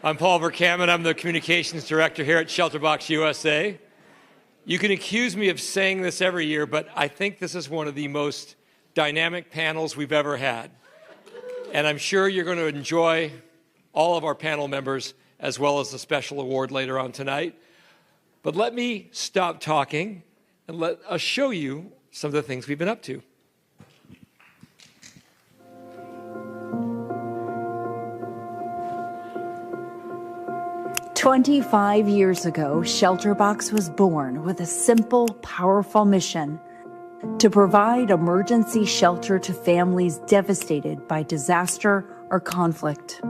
I'm Paul Verkaman. I'm the Communications Director here at ShelterBox USA. You can accuse me of saying this every year, but I think this is one of the most dynamic panels we've ever had. And I'm sure you're going to enjoy all of our panel members as well as the special award later on tonight. But let me stop talking and let us show you some of the things we've been up to. "25 years ago, ShelterBox was born with a simple, powerful mission: to provide emergency shelter to families devastated by disaster or conflict.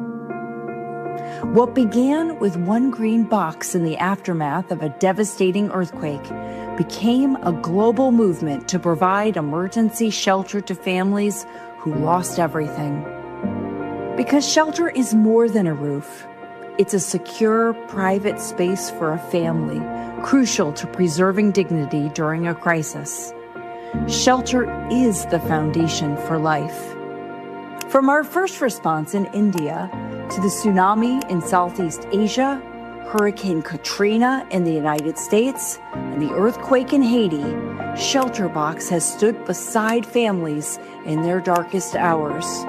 What began with one green box in the aftermath of a devastating earthquake became a global movement to provide emergency shelter to families who lost everything. Because shelter is more than a roof. It's a secure, private space for a family, crucial to preserving dignity during a crisis. Shelter is the foundation for life. From our first response in India to the tsunami in Southeast Asia, Hurricane Katrina in the United States, and the earthquake in Haiti, ShelterBox has stood beside families in their darkest hours.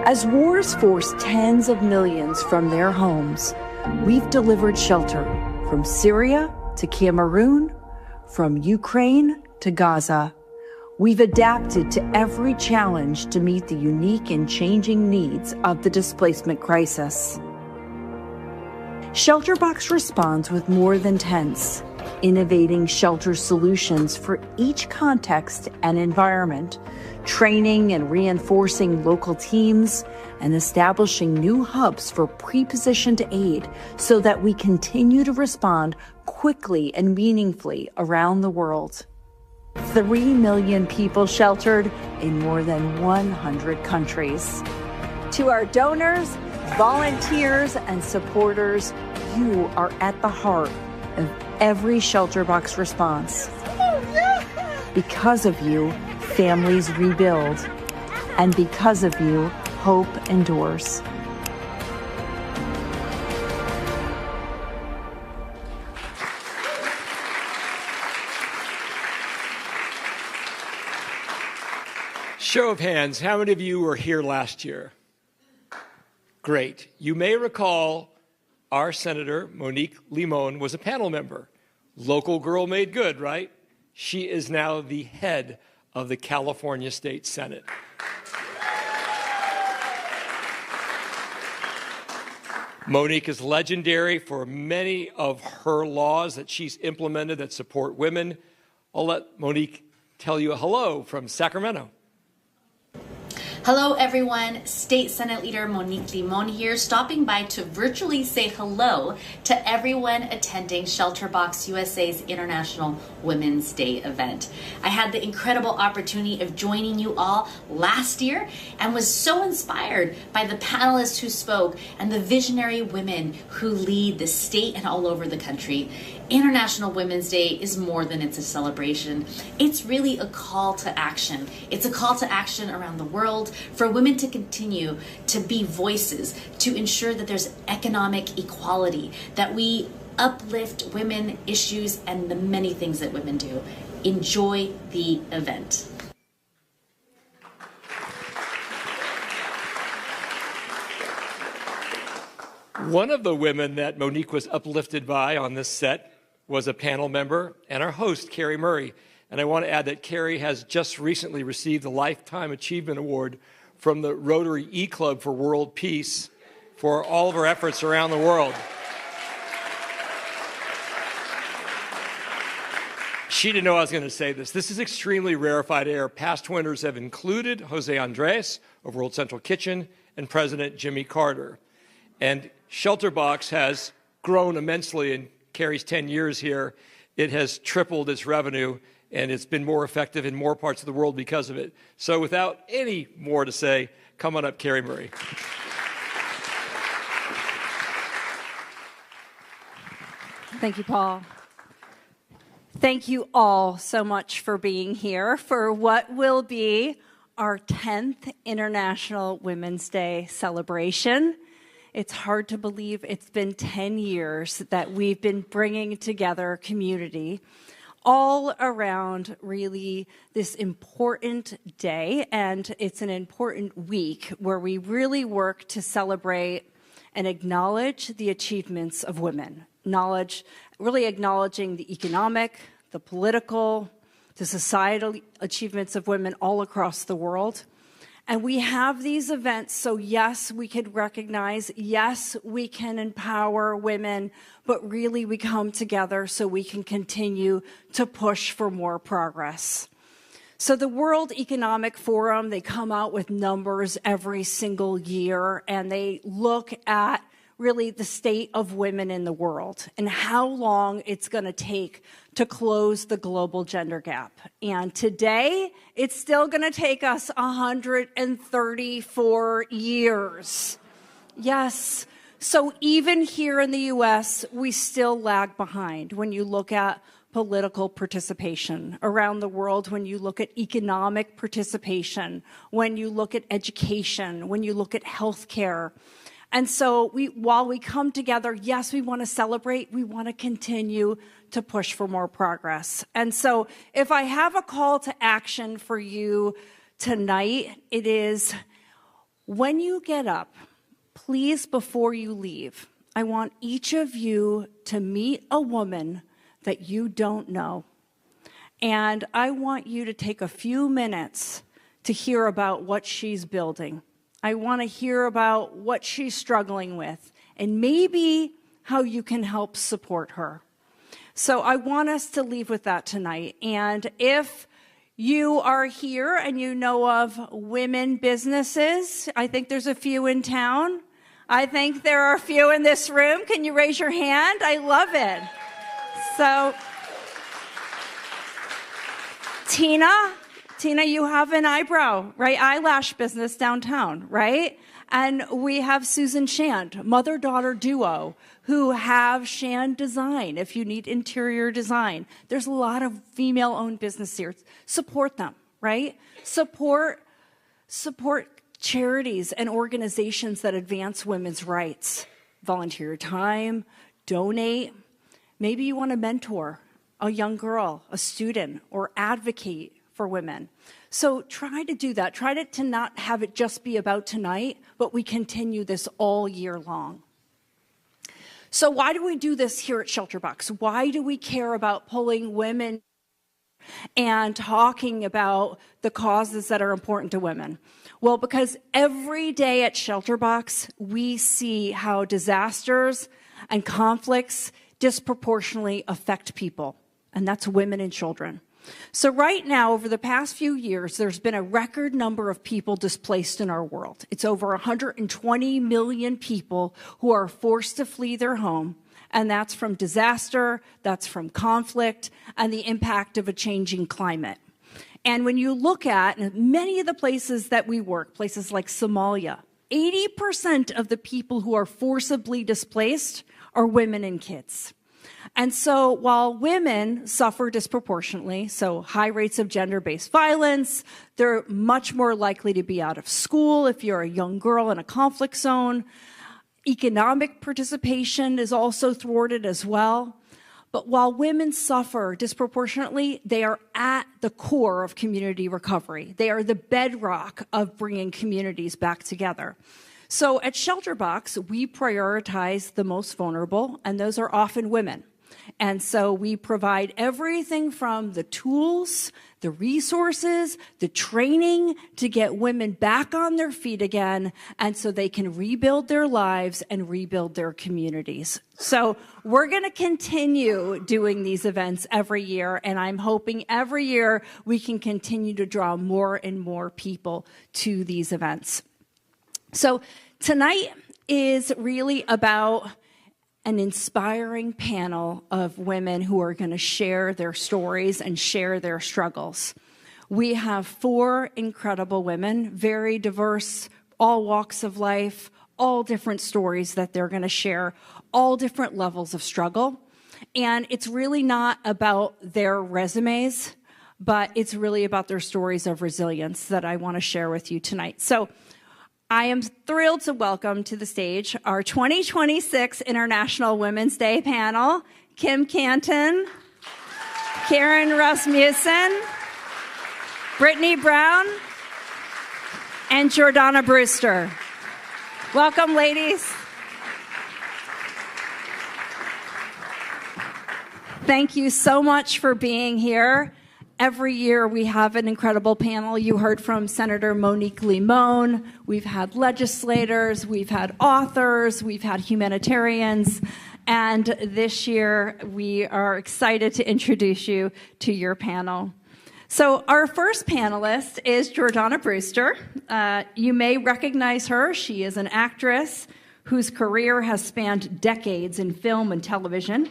As wars force tens of millions from their homes, we've delivered shelter from Syria to Cameroon, from Ukraine to Gaza. We've adapted to every challenge to meet the unique and changing needs of the displacement crisis. ShelterBox responds with more than tents, innovating shelter solutions for each context and environment, training and reinforcing local teams, and establishing new hubs for pre-positioned aid so that we continue to respond quickly and meaningfully around the world. 3 million people sheltered in more than 100 countries. To our donors, volunteers, and supporters, you are at the heart of every ShelterBox response. Because of you, families rebuild. And because of you, hope endures. Show of hands, how many of you were here last year? Great. You may recall our Senator, Monique Limon, was a panel member. Local girl made good, right? She is now the head of the California State Senate. Monique is legendary for many of her laws that she's implemented that support women. I'll let Monique tell you a hello from Sacramento. Hello everyone, State Senate Leader Monique Limon here, stopping by to virtually say hello to everyone attending ShelterBox USA's International Women's Day event. I had the incredible opportunity of joining you all last year and was so inspired by the panelists who spoke and the visionary women who lead the state and all over the country. International Women's Day is more than it's a celebration. It's really a call to action. It's a call to action around the world for women to continue to be voices, to ensure that there's economic equality, that we uplift women issues and the many things that women do. Enjoy the event. One of the women that Monique was uplifted by on this set was a panel member and our host, Carrie Murray. And I want to add that Carrie has just recently received the Lifetime Achievement Award from the Rotary E-Club for World Peace for all of her efforts around the world. She didn't know I was going to say this. This is extremely rarefied air. Past winners have included Jose Andres of World Central Kitchen and President Jimmy Carter. And ShelterBox has grown immensely in Carrie's 10 years here. It has tripled its revenue, and it's been more effective in more parts of the world because of it. So without any more to say, come on up, Carrie Murray. Thank you, Paul. Thank you all so much for being here for what will be our 10th International Women's Day celebration. It's hard to believe it's been 10 years that we've been bringing together community all around really this important day, and it's an important week where we really work to celebrate and acknowledge the achievements of women. Really acknowledging the economic, the political, the societal achievements of women all across the world. And we have these events so yes, we can recognize, yes, we can empower women, but really we come together so we can continue to push for more progress. So the World Economic Forum, they come out with numbers every single year, and they look at really the state of women in the world and how long it's going to take to close the global gender gap. And today, it's still going to take us 134 years. Yes. So even here in the US, we still lag behind when you look at political participation around the world, when you look at economic participation, when you look at education, when you look at healthcare. And so while we come together, yes, we want to celebrate, we want to continue to push for more progress. And so if I have a call to action for you tonight, it is when you get up, please, before you leave, I want each of you to meet a woman that you don't know. And I want you to take a few minutes to hear about what she's building. I want to hear about what she's struggling with and maybe how you can help support her. So I want us to leave with that tonight. And if you are here and you know of women businesses, I think there's a few in town. I think there are a few in this room. Can you raise your hand? I love it. So, Tina, you have an eyebrow, right? Eyelash business downtown, right? And we have Susan Shand, mother-daughter duo, who have Shand Design if you need interior design. There's a lot of female-owned business here. Support them, right? Support charities and organizations that advance women's rights. Volunteer your time, donate. Maybe you want to mentor a young girl, a student, or advocate for women. So try to do that. Try to not have it just be about tonight, but we continue this all year long. So why do we do this here at ShelterBox? Why do we care about pulling women and talking about the causes that are important to women? Well, because every day at ShelterBox, we see how disasters and conflicts disproportionately affect people, and that's women and children. So right now, over the past few years, there's been a record number of people displaced in our world. It's over 120 million people who are forced to flee their home, and that's from disaster, that's from conflict, and the impact of a changing climate. And when you look at many of the places that we work, places like Somalia, 80% of the people who are forcibly displaced are women and kids. And so while women suffer disproportionately, so high rates of gender-based violence, they're much more likely to be out of school if you're a young girl in a conflict zone. Economic participation is also thwarted as well. But while women suffer disproportionately, they are at the core of community recovery. They are the bedrock of bringing communities back together. So at ShelterBox, we prioritize the most vulnerable, and those are often women. And so we provide everything from the tools, the resources, the training to get women back on their feet again, and so they can rebuild their lives and rebuild their communities. So we're going to continue doing these events every year, and I'm hoping every year we can continue to draw more and more people to these events. So tonight is really about an inspiring panel of women who are going to share their stories and share their struggles. We have 4 incredible women, very diverse, all walks of life, all different stories that they're going to share, all different levels of struggle. And it's really not about their resumes, but it's really about their stories of resilience that I want to share with you tonight. So I am thrilled to welcome to the stage our 2026 International Women's Day panel, Kim Canton, Karen Rasmussen, Brittany Brown, and Jordana Brewster. Welcome, ladies. Thank you so much for being here. Every year we have an incredible panel. You heard from Senator Monique Limon. We've had legislators, we've had authors, we've had humanitarians. And this year we are excited to introduce you to your panel. So our first panelist is Jordana Brewster. You may recognize her. She is an actress whose career has spanned decades in film and television.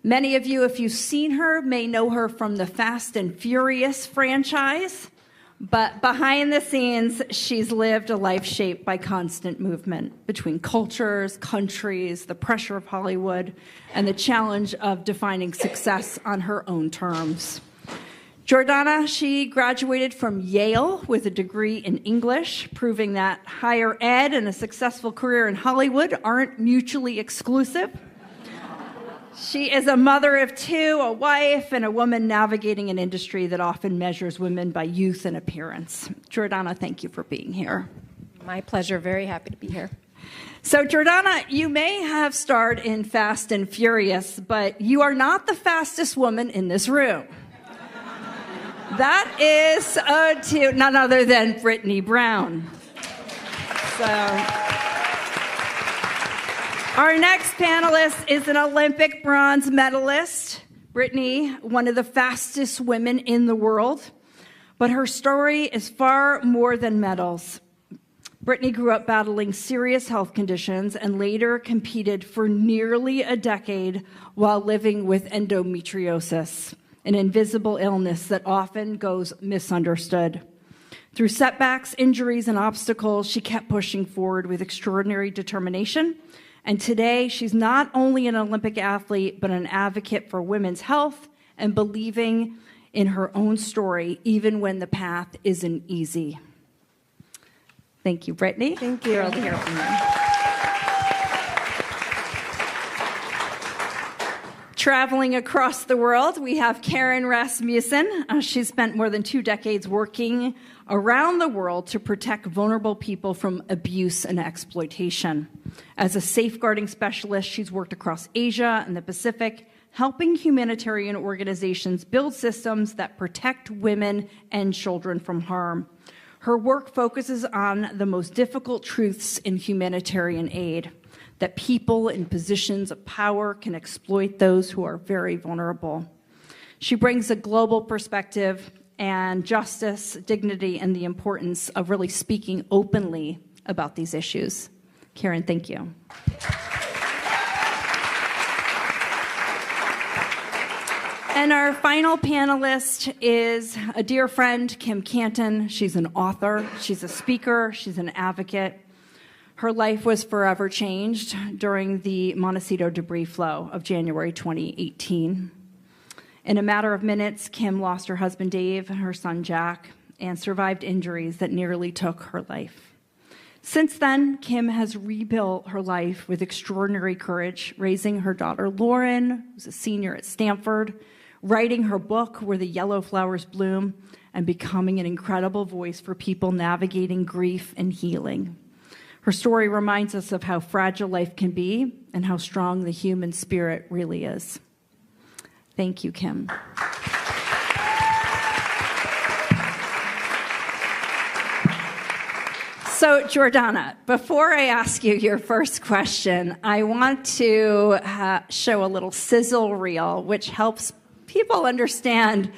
Many of you, if you've seen her, may know her from the Fast and Furious franchise, but behind the scenes, she's lived a life shaped by constant movement between cultures, countries, the pressure of Hollywood, and the challenge of defining success on her own terms. Jordana, she graduated from Yale with a degree in English, proving that higher ed and a successful career in Hollywood aren't mutually exclusive. She is a mother of two, a wife, and a woman navigating an industry that often measures women by youth and appearance. Jordana, thank you for being here. My pleasure. Very happy to be here. So, Jordana, you may have starred in Fast and Furious, but you are not the fastest woman in this room. That is to none other than Brittany Brown. So, our next panelist is an Olympic bronze medalist. Brittany, one of the fastest women in the world. But her story is far more than medals. Brittany grew up battling serious health conditions and later competed for nearly a decade while living with endometriosis, an invisible illness that often goes misunderstood. Through setbacks, injuries, and obstacles, she kept pushing forward with extraordinary determination. And today, she's not only an Olympic athlete, but an advocate for women's health and believing in her own story, even when the path isn't easy. Thank you, Brittany. Thank you. Thrilled to hear from you. Traveling across the world, we have Karen Rasmussen. She's spent more than 2 decades working around the world to protect vulnerable people from abuse and exploitation. As a safeguarding specialist, she's worked across Asia and the Pacific, helping humanitarian organizations build systems that protect women and children from harm. Her work focuses on the most difficult truths in humanitarian aid, that people in positions of power can exploit those who are very vulnerable. She brings a global perspective and justice, dignity, and the importance of really speaking openly about these issues. Karen, thank you. And our final panelist is a dear friend, Kim Canton. She's an author, she's a speaker, she's an advocate. Her life was forever changed during the Montecito debris flow of January 2018. In a matter of minutes, Kim lost her husband Dave, her son Jack, and survived injuries that nearly took her life. Since then, Kim has rebuilt her life with extraordinary courage, raising her daughter Lauren, who's a senior at Stanford, writing her book, Where the Yellow Flowers Bloom, and becoming an incredible voice for people navigating grief and healing. Her story reminds us of how fragile life can be and how strong the human spirit really is. Thank you, Kim. So, Jordana, before I ask you your first question, I want to show a little sizzle reel, which helps people understand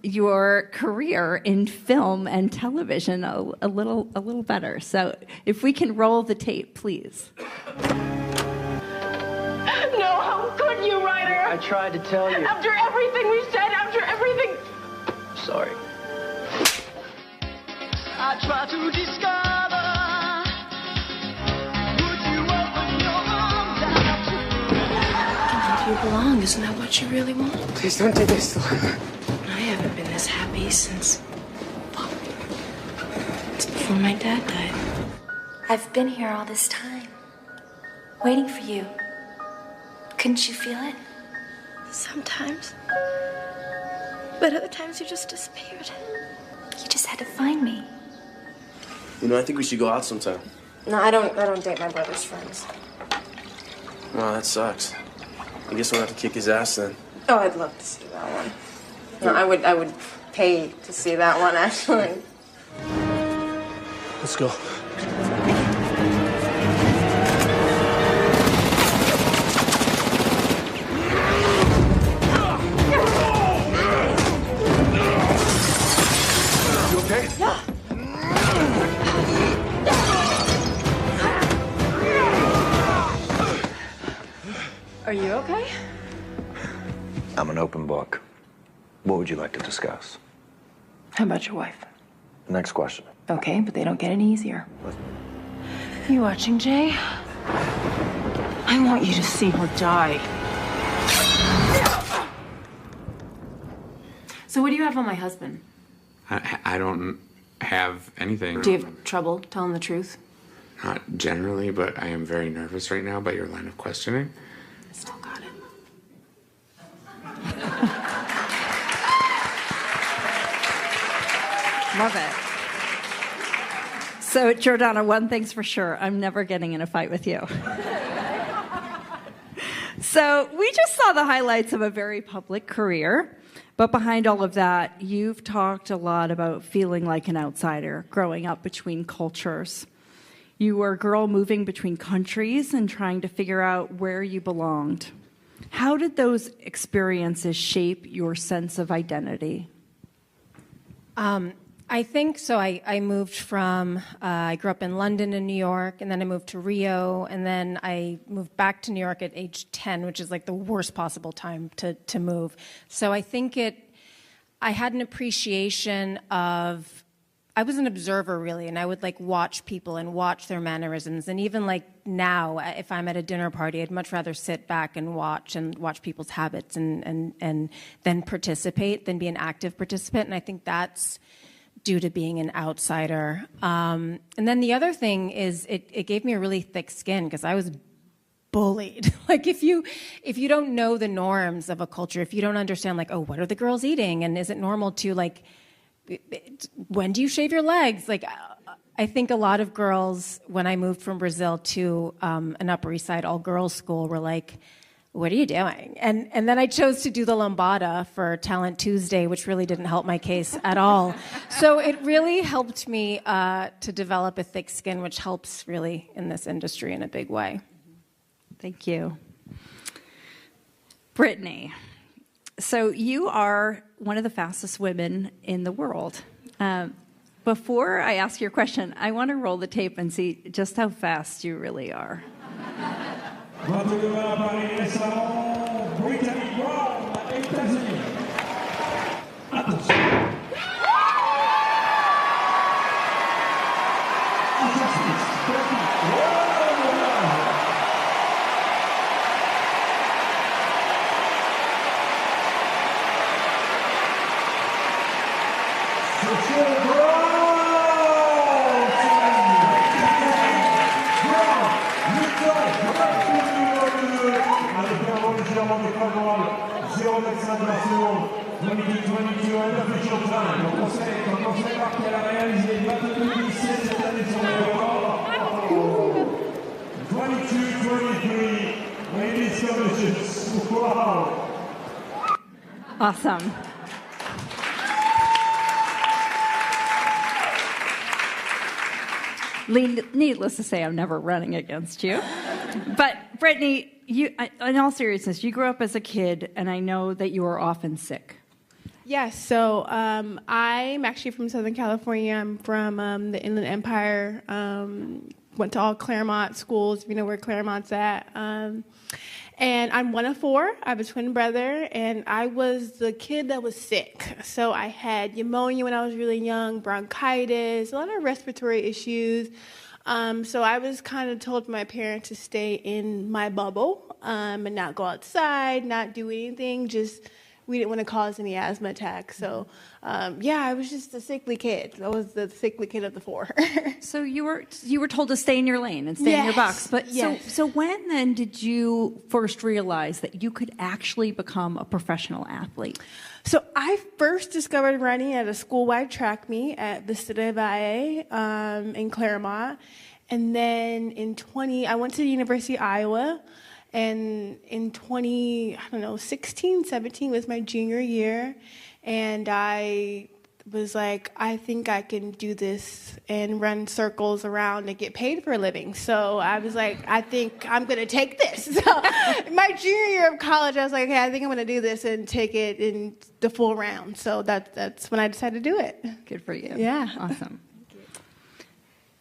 your career in film and television a little better. So, if we can roll the tape, please. No, how could you, Ryder? I tried to tell you. After everything we said, after everything... Sorry. I try to discover. Would you open your arms out to... You belong, isn't that what you really want? Please don't do this. I haven't been this happy since... It's before my dad died. I've been here all this time, waiting for you. Couldn't you feel it? Sometimes. But other times you just disappeared. You just had to find me. You know, I think we should go out sometime. No, I don't date my brother's friends. Oh, that sucks. I guess we'll have to kick his ass then. Oh, I'd love to see that one. No, I would pay to see that one, actually. Let's go. You okay? Yeah. Are you okay? I'm an open book. What would you like to discuss? How about your wife? Next question. Okay, but they don't get any easier. You watching, Jay? I want you to see her die. So what do you have on my husband? I don't have anything. Do you have trouble telling the truth? Not generally, but I am very nervous right now by your line of questioning. I still got it. Love it. So, Jordana, one thing's for sure. I'm never getting in a fight with you. So, we just saw the highlights of a very public career. But behind all of that, you've talked a lot about feeling like an outsider, growing up between cultures. You were a girl moving between countries and trying to figure out where you belonged. How did those experiences shape your sense of identity? I think so. I moved from, I grew up in London and New York, and then I moved to Rio, and then I moved back to New York at age 10, which is like the worst possible time to move. So I think I had an appreciation of, I was an observer really, and I would like watch people and watch their mannerisms. And even like now, if I'm at a dinner party, I'd much rather sit back and watch people's habits and then participate than be an active participant. And I think that's due to being an outsider. And then the other thing is it gave me a really thick skin because I was bullied. Like if you don't know the norms of a culture, if you don't understand like, oh, what are the girls eating? And is it normal to like, when do you shave your legs? Like, I think a lot of girls, when I moved from Brazil to an Upper East Side all-girls school, were like, what are you doing? And then I chose to do the lambada for Talent Tuesday, which really didn't help my case at all. So it really helped me to develop a thick skin, which helps really in this industry in a big way. Thank you. Brittany, so you are one of the fastest women in the world. Before I ask your question, I want to roll the tape and see just how fast you really are. Awesome. Needless to say, I'm never running against you. But Brittany, in all seriousness, you grew up as a kid, and I know that you were often sick. Yes, so I'm actually from Southern California. I'm from the Inland Empire. Went to all Claremont schools, if you know where Claremont's at. And I'm one of four. I have a twin brother, and I was the kid that was sick. So I had pneumonia when I was really young, bronchitis, a lot of respiratory issues. So I was kind of told by my parents to stay in my bubble and not go outside, not do anything, just we didn't want to cause any asthma attacks. So, I was just a sickly kid. I was the sickly kid of the four. So you were told to stay in your lane and stay in your box. But so when then did you first realize that you could actually become a professional athlete? So I first discovered running at a school-wide track meet at Vista del Valle in Claremont. And then I went to the University of Iowa. And in 16, 17 was my junior year. And I was like, I think I can do this and run circles around and get paid for a living. So I was like, I think I'm going to take this. So my junior year of college, I was like, okay, I think I'm going to do this and take it in the full round. So that's when I decided to do it. Good for you. Yeah. Awesome.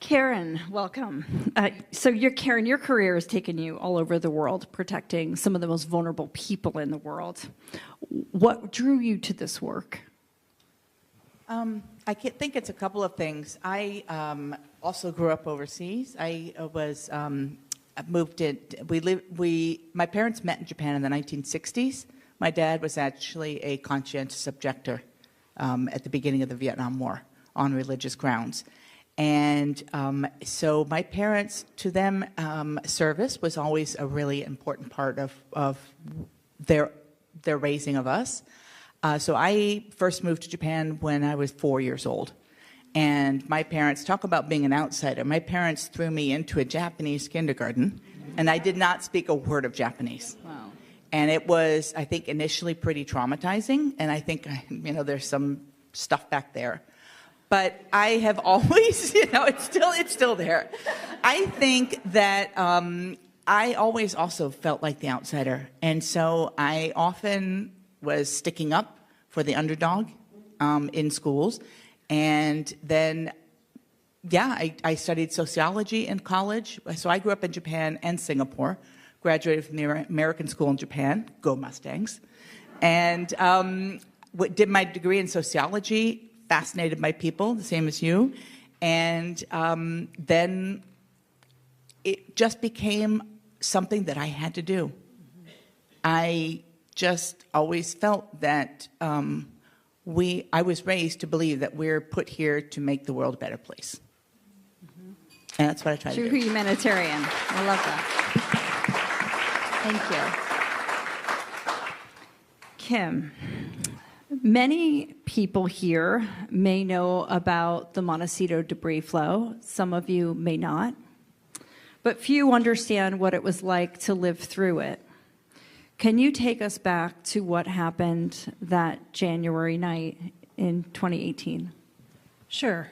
Karen, welcome. Karen, your career has taken you all over the world, protecting some of the most vulnerable people in the world. What drew you to this work? I think it's a couple of things. I also grew up overseas. I was moved in. My parents met in Japan in the 1960s. My dad was actually a conscientious objector at the beginning of the Vietnam War on religious grounds. And so my parents, to them, service was always a really important part of their raising of us. So I first moved to Japan when I was 4 years old. And my parents, talk about being an outsider, my parents threw me into a Japanese kindergarten, and I did not speak a word of Japanese. Wow. And it was, I think, initially pretty traumatizing, and I think, there's some stuff back there. But I have always, it's still there. I think that I always also felt like the outsider. And so I often was sticking up for the underdog in schools. And then, I studied sociology in college. So I grew up in Japan and Singapore, graduated from the American School in Japan, go Mustangs, and did my degree in sociology, fascinated by people, the same as you. And then it just became something that I had to do. I just always felt that I was raised to believe that we're put here to make the world a better place. Mm-hmm. And that's what I try to do. True humanitarian. I love that. Thank you. Kim, many people here may know about the Montecito debris flow. Some of you may not. But few understand what it was like to live through it. Can you take us back to what happened that January night in 2018? Sure.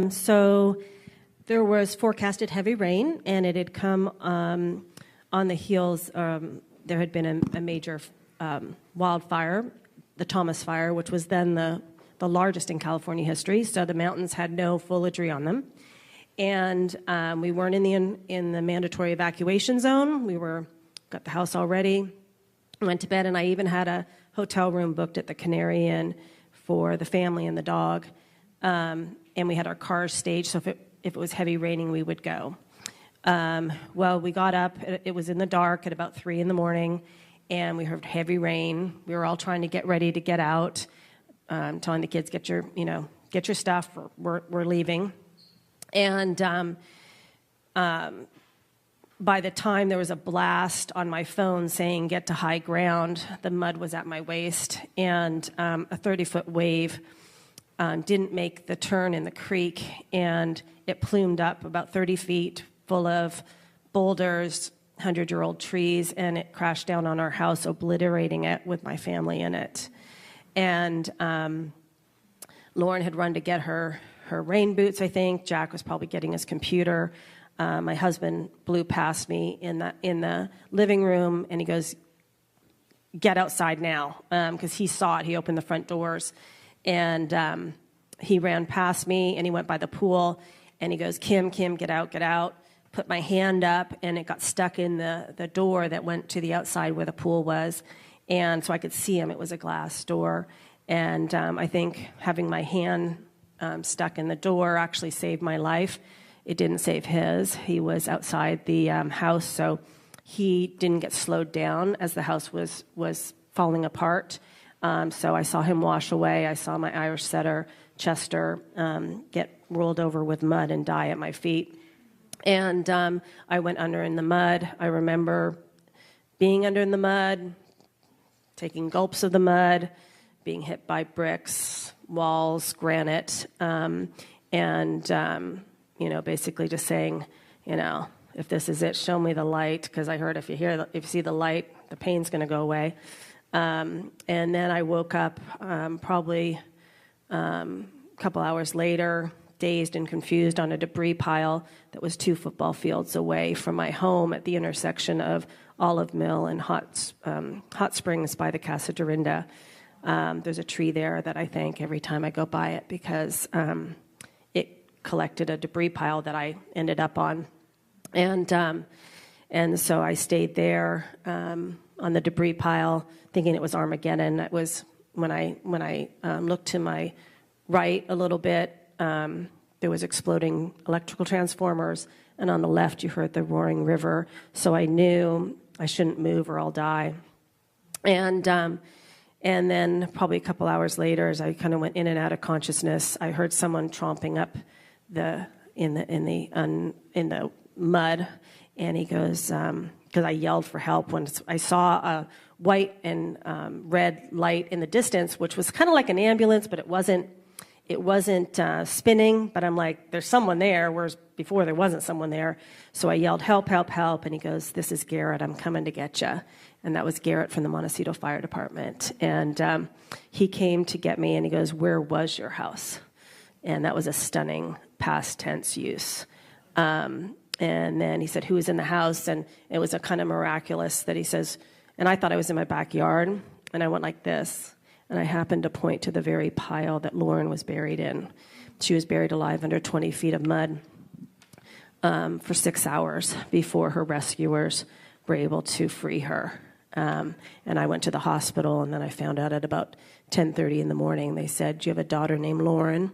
So there was forecasted heavy rain, and it had come on the heels. There had been a major wildfire, the Thomas Fire, which was then the largest in California history. So the mountains had no foliage on them. And we weren't in the mandatory evacuation zone. Got the house all ready. Went to bed, and I even had a hotel room booked at the Canary Inn for the family and the dog. And we had our cars staged, so if it was heavy raining, we would go. Well, we got up. It was in the dark at about 3 a.m, and we heard heavy rain. We were all trying to get ready to get out, telling the kids, get your stuff, we're leaving. And by the time there was a blast on my phone saying, get to high ground, the mud was at my waist, and a 30-foot wave didn't make the turn in the creek, and it plumed up about 30 feet full of boulders, 100-year-old trees, and it crashed down on our house, obliterating it with my family in it. And Lauren had run to get her rain boots, I think. Jack was probably getting his computer. My husband blew past me in the living room, and he goes, get outside now, because he saw it. He opened the front doors, and he ran past me, and he went by the pool, and he goes, Kim, get out. Put my hand up, and it got stuck in the door that went to the outside where the pool was, and so I could see him. It was a glass door, and I think having my hand stuck in the door actually saved my life. It didn't save his. He was outside the house, so he didn't get slowed down as the house was falling apart. So I saw him wash away. I saw my Irish setter, Chester, get rolled over with mud and die at my feet. And I went under in the mud. I remember being under in the mud, taking gulps of the mud, being hit by bricks, walls, granite, basically just saying, if this is it, show me the light, because I heard if you see the light, the pain's going to go away. And then I woke up probably a couple hours later, dazed and confused, on a debris pile that was 2 football fields away from my home at the intersection of Olive Mill and Hot Springs by the Casa Dorinda. There's a tree there that I thank every time I go by it, because it collected a debris pile that I ended up on. And so I stayed there on the debris pile, thinking it was Armageddon. It was when I looked to my right a little bit, there was exploding electrical transformers, and on the left you heard the roaring river. So I knew I shouldn't move or I'll die. And then probably a couple hours later, as I kind of went in and out of consciousness, I heard someone tromping up in the mud, and he goes, because I yelled for help when I saw a white and red light in the distance, which was kind of like an ambulance, but it wasn't spinning. But I'm like, there's someone there, whereas before there wasn't someone there. So I yelled, help, help, help, and he goes, this is Garrett, I'm coming to get you. And that was Garrett from the Montecito Fire Department. And he came to get me, and he goes, where was your house? And that was a stunning past tense use. And then he said, who was in the house? And it was a kind of miraculous that he says, and I thought I was in my backyard, and I went like this, and I happened to point to the very pile that Lauren was buried in. She was buried alive under 20 feet of mud for 6 hours before her rescuers were able to free her. And I went to the hospital, and then I found out at about 10:30 in the morning. They said, do you have a daughter named Lauren?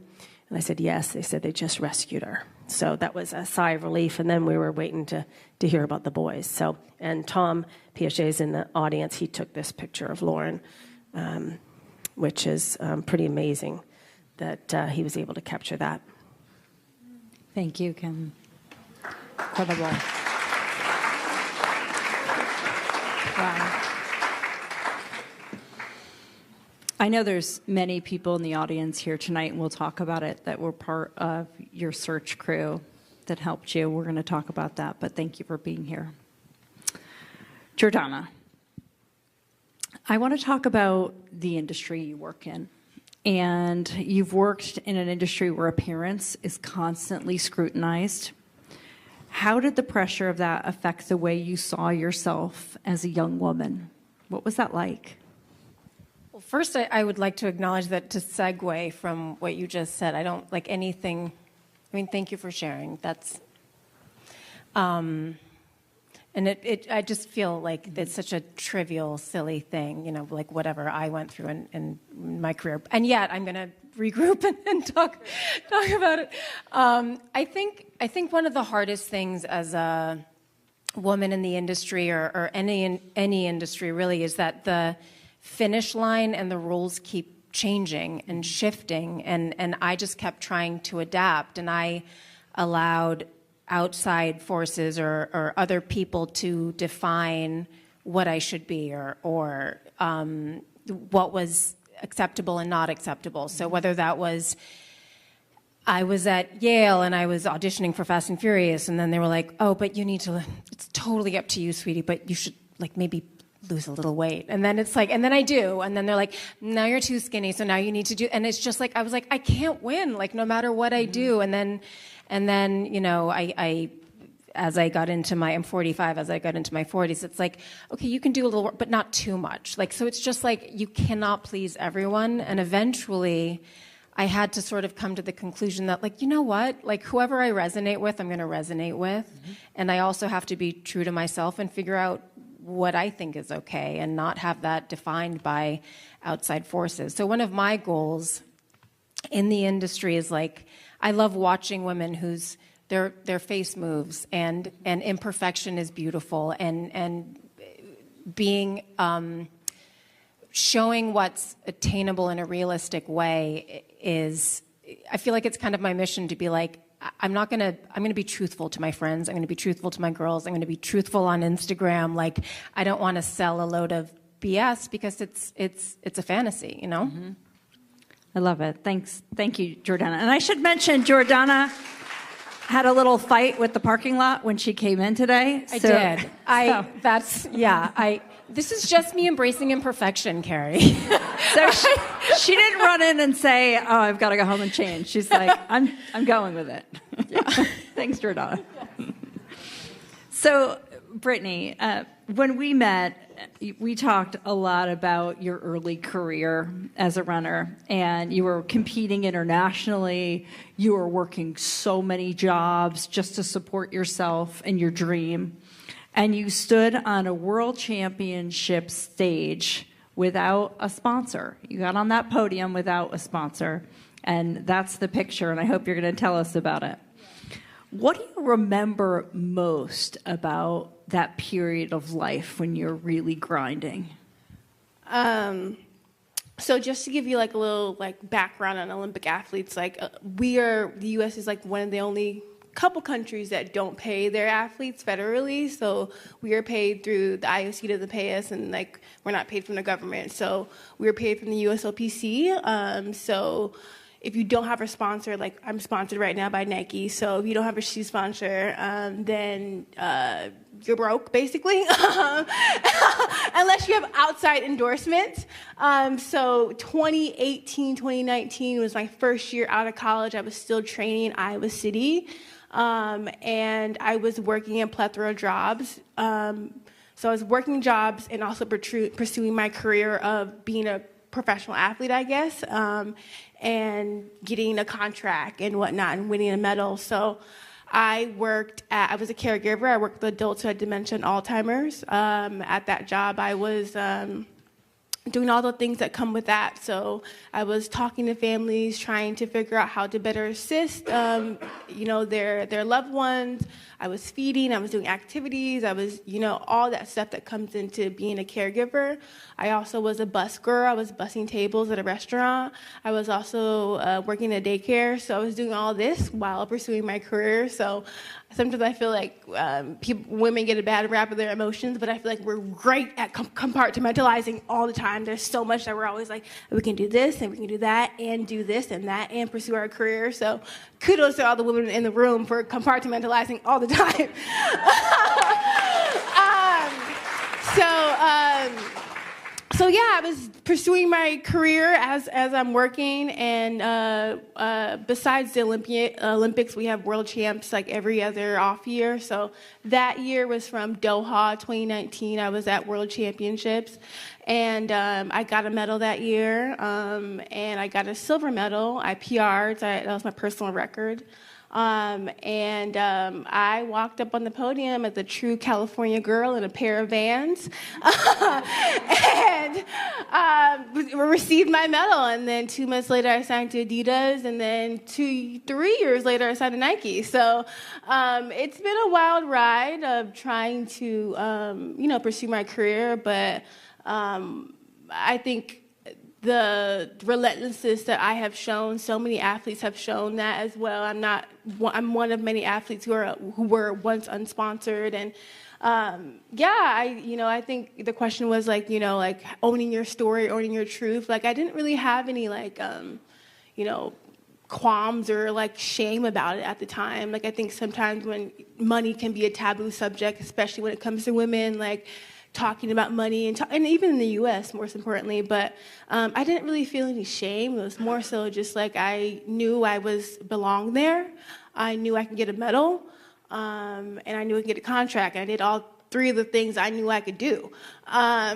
And I said, yes. They said they just rescued her. So that was a sigh of relief, and then we were waiting to hear about the boys. So, and Tom Piachet's in the audience. He took this picture of Lauren, which is pretty amazing that he was able to capture that. Thank you, Kim. Incredible. Wow. I know there's many people in the audience here tonight, and we'll talk about it, that were part of your search crew that helped you. We're going to talk about that, but thank you for being here. Jordana, I want to talk about the industry you work in. And you've worked in an industry where appearance is constantly scrutinized. How did the pressure of that affect the way you saw yourself as a young woman? What was that like? Well, first, I would like to acknowledge that, to segue from what you just said, I don't like anything. I mean, thank you for sharing. That's, and I just feel like it's such a trivial, silly thing, like whatever I went through in my career. And yet, I'm going to regroup and talk about it. I think one of the hardest things as a woman in the industry, or any industry really, is that the finish line and the rules keep changing and shifting, and I just kept trying to adapt, and I allowed outside forces or other people to define what I should be, or what was acceptable and not acceptable. So whether that was, I was at Yale and I was auditioning for Fast and Furious, and then they were like, oh, but you need to, it's totally up to you, sweetie, but you should maybe lose a little weight. And then it's like, and then I do, and then they're like, now you're too skinny, so now you need to do, and it's just like, I was like, I can't win, no matter what I do. And then I as I got into I'm 45, as I got into my 40s, it's like, okay, you can do a little work, but not too much. So it's just like, you cannot please everyone. And eventually, I had to sort of come to the conclusion that, you know what? Whoever I resonate with, I'm going to resonate with. Mm-hmm. And I also have to be true to myself and figure out what I think is okay, and not have that defined by outside forces. So one of my goals in the industry is I love watching women whose their face moves, and imperfection is beautiful, and being showing what's attainable in a realistic way is, I feel like it's kind of my mission to be like, I'm going to be truthful to my friends. I'm going to be truthful to my girls. I'm going to be truthful on Instagram. Like, I don't want to sell a load of BS because it's a fantasy, you know? Mm-hmm. I love it. Thank you, Jordana. And I should mention, Jordana had a little fight with the parking lot when she came in today. I did. This is just me embracing imperfection, Carrie. So she didn't run in and say, "Oh, I've got to go home and change." She's like, "I'm going with it." Yeah. Thanks, Jordana. So, Brittany, when we met, we talked a lot about your early career as a runner, and you were competing internationally. You were working so many jobs just to support yourself and your dream. And you stood on a world championship stage without a sponsor. You got on that podium without a sponsor. And that's the picture, and I hope you're going to tell us about it. What do you remember most about that period of life when you're really grinding? So just to give you like a little like background on Olympic athletes, like the U.S. is like one of the only couple countries that don't pay their athletes federally. So we are paid through the IOC doesn't pay us, and like we're not paid from the government. So we are paid from the USOPC. So if you don't have a sponsor, like I'm sponsored right now by Nike, so if you don't have a shoe sponsor, then you're broke, basically, unless you have outside endorsements. So 2018, 2019 was my first year out of college. I was still training in Iowa City, and I was working in plethora of jobs. So I was working jobs and also pursuing my career of being a professional athlete, I guess, and getting a contract and whatnot and winning a medal. So I was a caregiver. I worked with adults who had dementia and Alzheimer's. At that job, I was doing all the things that come with that. So I was talking to families, trying to figure out how to better assist, their loved ones. I was feeding, I was doing activities, I was, all that stuff that comes into being a caregiver. I also was a bus girl. I was bussing tables at a restaurant. I was also working at daycare. So I was doing all this while pursuing my career. So sometimes I feel like women get a bad rap of their emotions, but I feel like we're great at compartmentalizing all the time. There's so much that we're always like, we can do this and we can do that and do this and that and pursue our career. So kudos to all the women in the room for compartmentalizing all the time. So yeah, I was pursuing my career as I'm working, and besides the Olympics, we have world champs like every other off year. So that year was from Doha, 2019. I was at World Championships, and I got a medal that year, and I got a silver medal. I PR'd. That was my personal record. I walked up on the podium as a true California girl in a pair of Vans and received my medal. And then 2 months later, I signed to Adidas. And then 3 years later, I signed to Nike. So it's been a wild ride of trying to, pursue my career. But I think the relentlessness that I have shown, so many athletes have shown that as well. I'm one of many athletes who were once unsponsored, and I think the question was like owning your story, owning your truth. Like I didn't really have any qualms or like shame about it at the time. Like I think sometimes when money can be a taboo subject, especially when it comes to women, like talking about money and even in the U.S. most importantly, but I didn't really feel any shame. It was more so just like I knew I belonged there. I knew I could get a medal, and I knew I could get a contract. I did all 3 of the things I knew I could do. I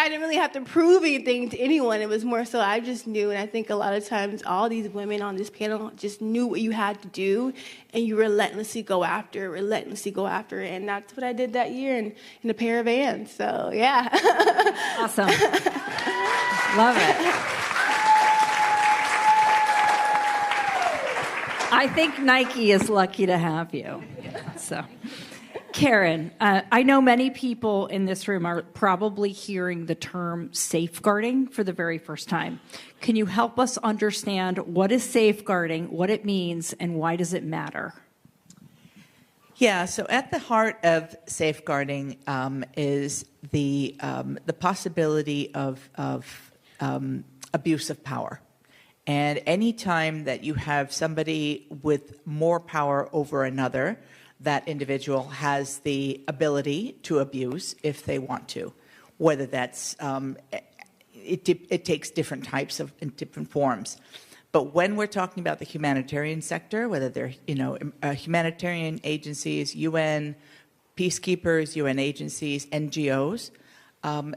didn't really have to prove anything to anyone. It was more so I just knew, and I think a lot of times all these women on this panel just knew what you had to do, and you relentlessly go after it, and that's what I did that year in a pair of Vans. So, yeah. Awesome. Love it. I think Nike is lucky to have you. So. Karen, I know many people in this room are probably hearing the term safeguarding for the very first time. Can you help us understand what is safeguarding, what it means, and why does it matter? Yeah, so at the heart of safeguarding is the possibility of abuse of power. And any time that you have somebody with more power over another, that individual has the ability to abuse if they want to, whether that's, it takes different types of, in different forms. But when we're talking about the humanitarian sector, whether they're, humanitarian agencies, UN, peacekeepers, UN agencies, NGOs,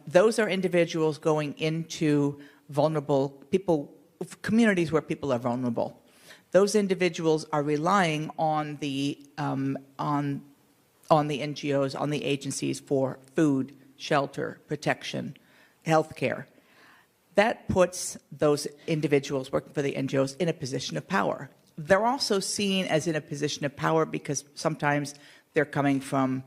those are individuals going into vulnerable people, communities where people are vulnerable. Those individuals are relying on the NGOs, on the agencies for food, shelter, protection, healthcare. That puts those individuals working for the NGOs in a position of power. They're also seen as in a position of power because sometimes they're coming from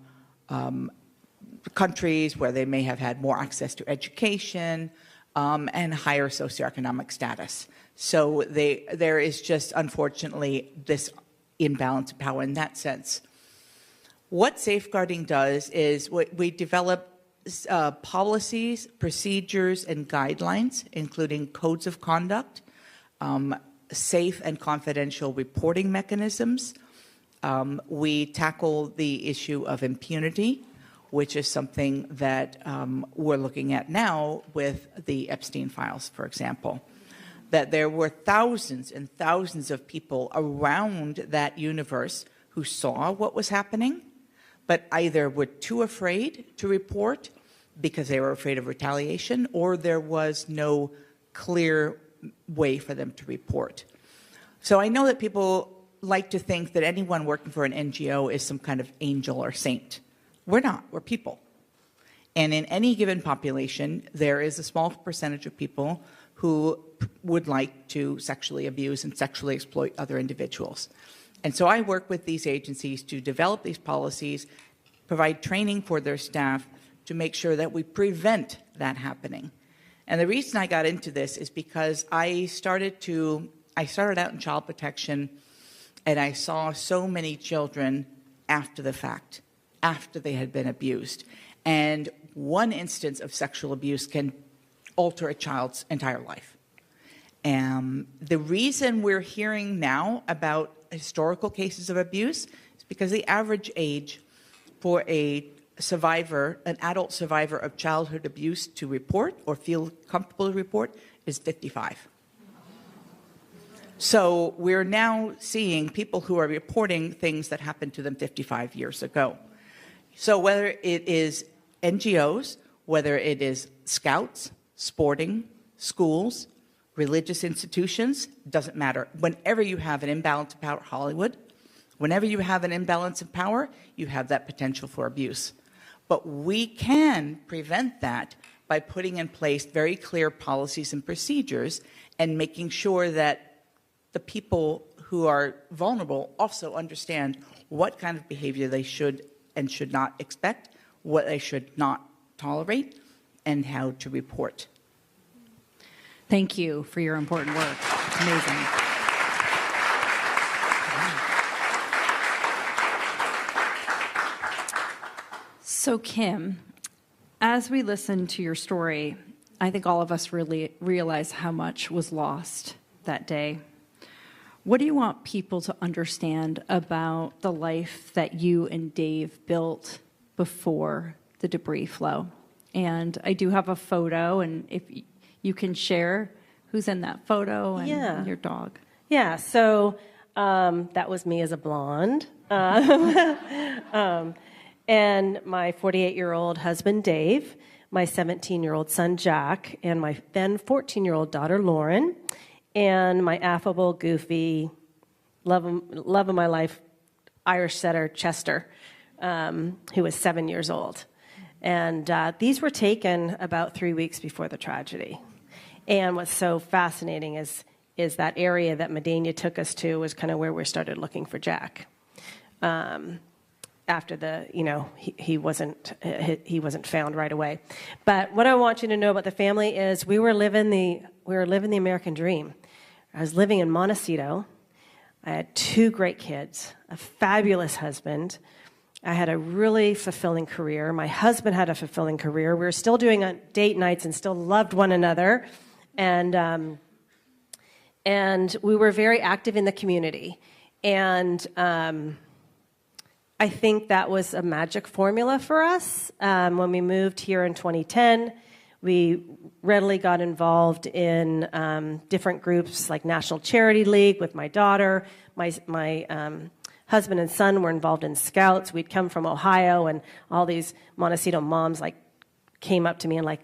countries where they may have had more access to education and higher socioeconomic status. So there is just, unfortunately, this imbalance of power in that sense. What safeguarding does is we develop policies, procedures, and guidelines, including codes of conduct, safe and confidential reporting mechanisms. We tackle the issue of impunity, which is something that we're looking at now with the Epstein files, for example. That there were thousands and thousands of people around that universe who saw what was happening, but either were too afraid to report because they were afraid of retaliation, or there was no clear way for them to report. So I know that people like to think that anyone working for an NGO is some kind of angel or saint. We're not, we're people. And in any given population, there is a small percentage of people who would like to sexually abuse and sexually exploit other individuals. And so I work with these agencies to develop these policies, provide training for their staff to make sure that we prevent that happening. And the reason I got into this is because I started out in child protection, and I saw so many children after the fact, after they had been abused. And one instance of sexual abuse can alter a child's entire life. The reason we're hearing now about historical cases of abuse is because the average age for a survivor, an adult survivor of childhood abuse to report or feel comfortable to report is 55. So we're now seeing people who are reporting things that happened to them 55 years ago. So whether it is NGOs, whether it is scouts, sporting, schools, religious institutions, doesn't matter. Whenever you have an imbalance of power, Hollywood, whenever you have an imbalance of power, you have that potential for abuse. But we can prevent that by putting in place very clear policies and procedures and making sure that the people who are vulnerable also understand what kind of behavior they should and should not expect, what they should not tolerate, and how to report. Thank you for your important work. It's amazing. So, Kim, as we listen to your story, I think all of us really realize how much was lost that day. What do you want people to understand about the life that you and Dave built before the debris flow? And I do have a photo, and if you can share who's in that photo and your dog. Yeah, so that was me as a blonde. And my 48-year-old husband, Dave, my 17-year-old son, Jack, and my then 14-year-old daughter, Lauren, and my affable, goofy, love of my life, Irish setter, Chester, who was 7 years old. And these were taken about 3 weeks before the tragedy. And what's so fascinating is that area that Medania took us to was kind of where we started looking for Jack. after he wasn't found right away. But what I want you to know about the family is we were living the American dream. I was living in Montecito. I had 2 great kids, a fabulous husband. I had a really fulfilling career. My husband had a fulfilling career. We were still doing date nights and still loved one another. And we were very active in the community. And I think that was a magic formula for us. When we moved here in 2010, we readily got involved in different groups like National Charity League with my daughter. My husband and son were involved in Scouts. We'd come from Ohio, and all these Montecito moms came up to me and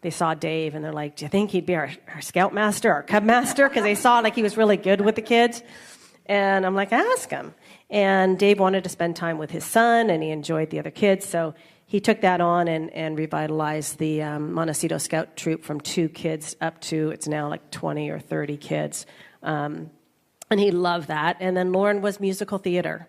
they saw Dave, and they're like, "Do you think he'd be our Scout master, our Cub master?" Because they saw he was really good with the kids. And I'm like, "Ask him." And Dave wanted to spend time with his son, and he enjoyed the other kids, so he took that on and revitalized the Montecito Scout troop from 2 kids up to, it's now 20 or 30 kids. And he loved that. And then Lauren was musical theater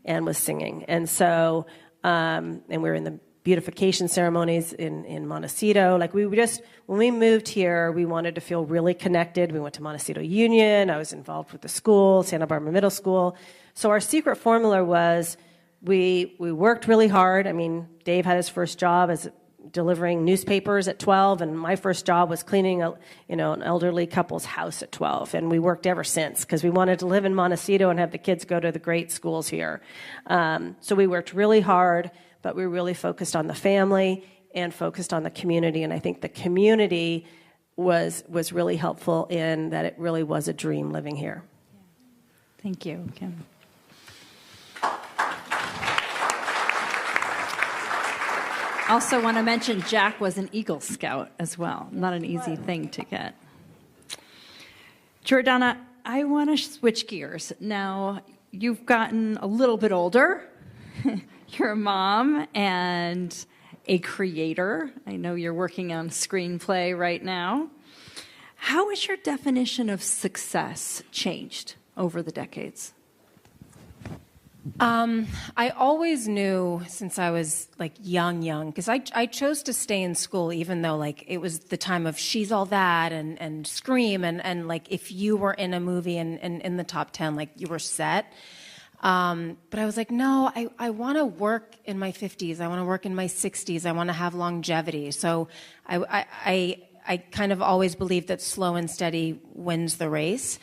and was singing. And so, and we were in the beautification ceremonies in Montecito. When we moved here, we wanted to feel really connected. We went to Montecito Union. I was involved with the school, Santa Barbara Middle School. So our secret formula was we worked really hard. I mean, Dave had his first job as delivering newspapers at 12, and my first job was cleaning an elderly couple's house at 12, and we worked ever since because we wanted to live in Montecito and have the kids go to the great schools here. So we worked really hard, but we really focused on the family and focused on the community, and I think the community was really helpful in that it really was a dream living here. Thank you, Kim. Also want to mention Jack was an Eagle Scout as well. Not an easy thing to get. Jordana, I want to switch gears. Now, you've gotten a little bit older. You're a mom and a creator. I know you're working on a screenplay right now. How has your definition of success changed over the decades? I always knew since I was young, because I chose to stay in school even though it was the time of She's All That and Scream and if you were in a movie and in the top 10, you were set. But I was like, no, I want to work in my 50s. I want to work in my 60s. I want to have longevity. So I kind of always believed that slow and steady wins the race.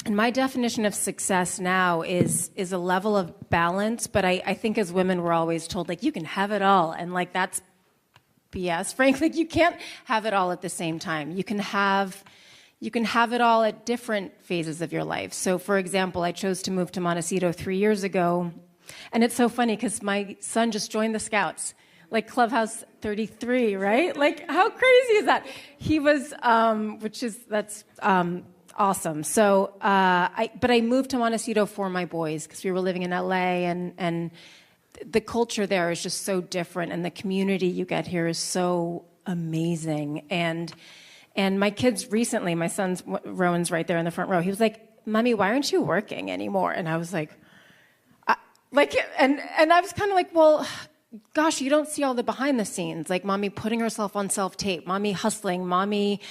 And my definition of success now is a level of balance, but I think as women we're always told you can have it all, and that's BS. Frankly, you can't have it all at the same time. You can have it all at different phases of your life. So, for example, I chose to move to Montecito 3 years ago, and it's so funny because my son just joined the Scouts. Clubhouse 33, right? How crazy is that? He was, that's awesome. So, but I moved to Montecito for my boys because we were living in LA, and the culture there is just so different, and the community you get here is so amazing. And my kids recently, my son's Rowan's right there in the front row. He was like, "Mommy, why aren't you working anymore?" And I was like, and I was kind of like, well, gosh, you don't see all the behind the scenes, mommy putting herself on self-tape, mommy hustling, mommy,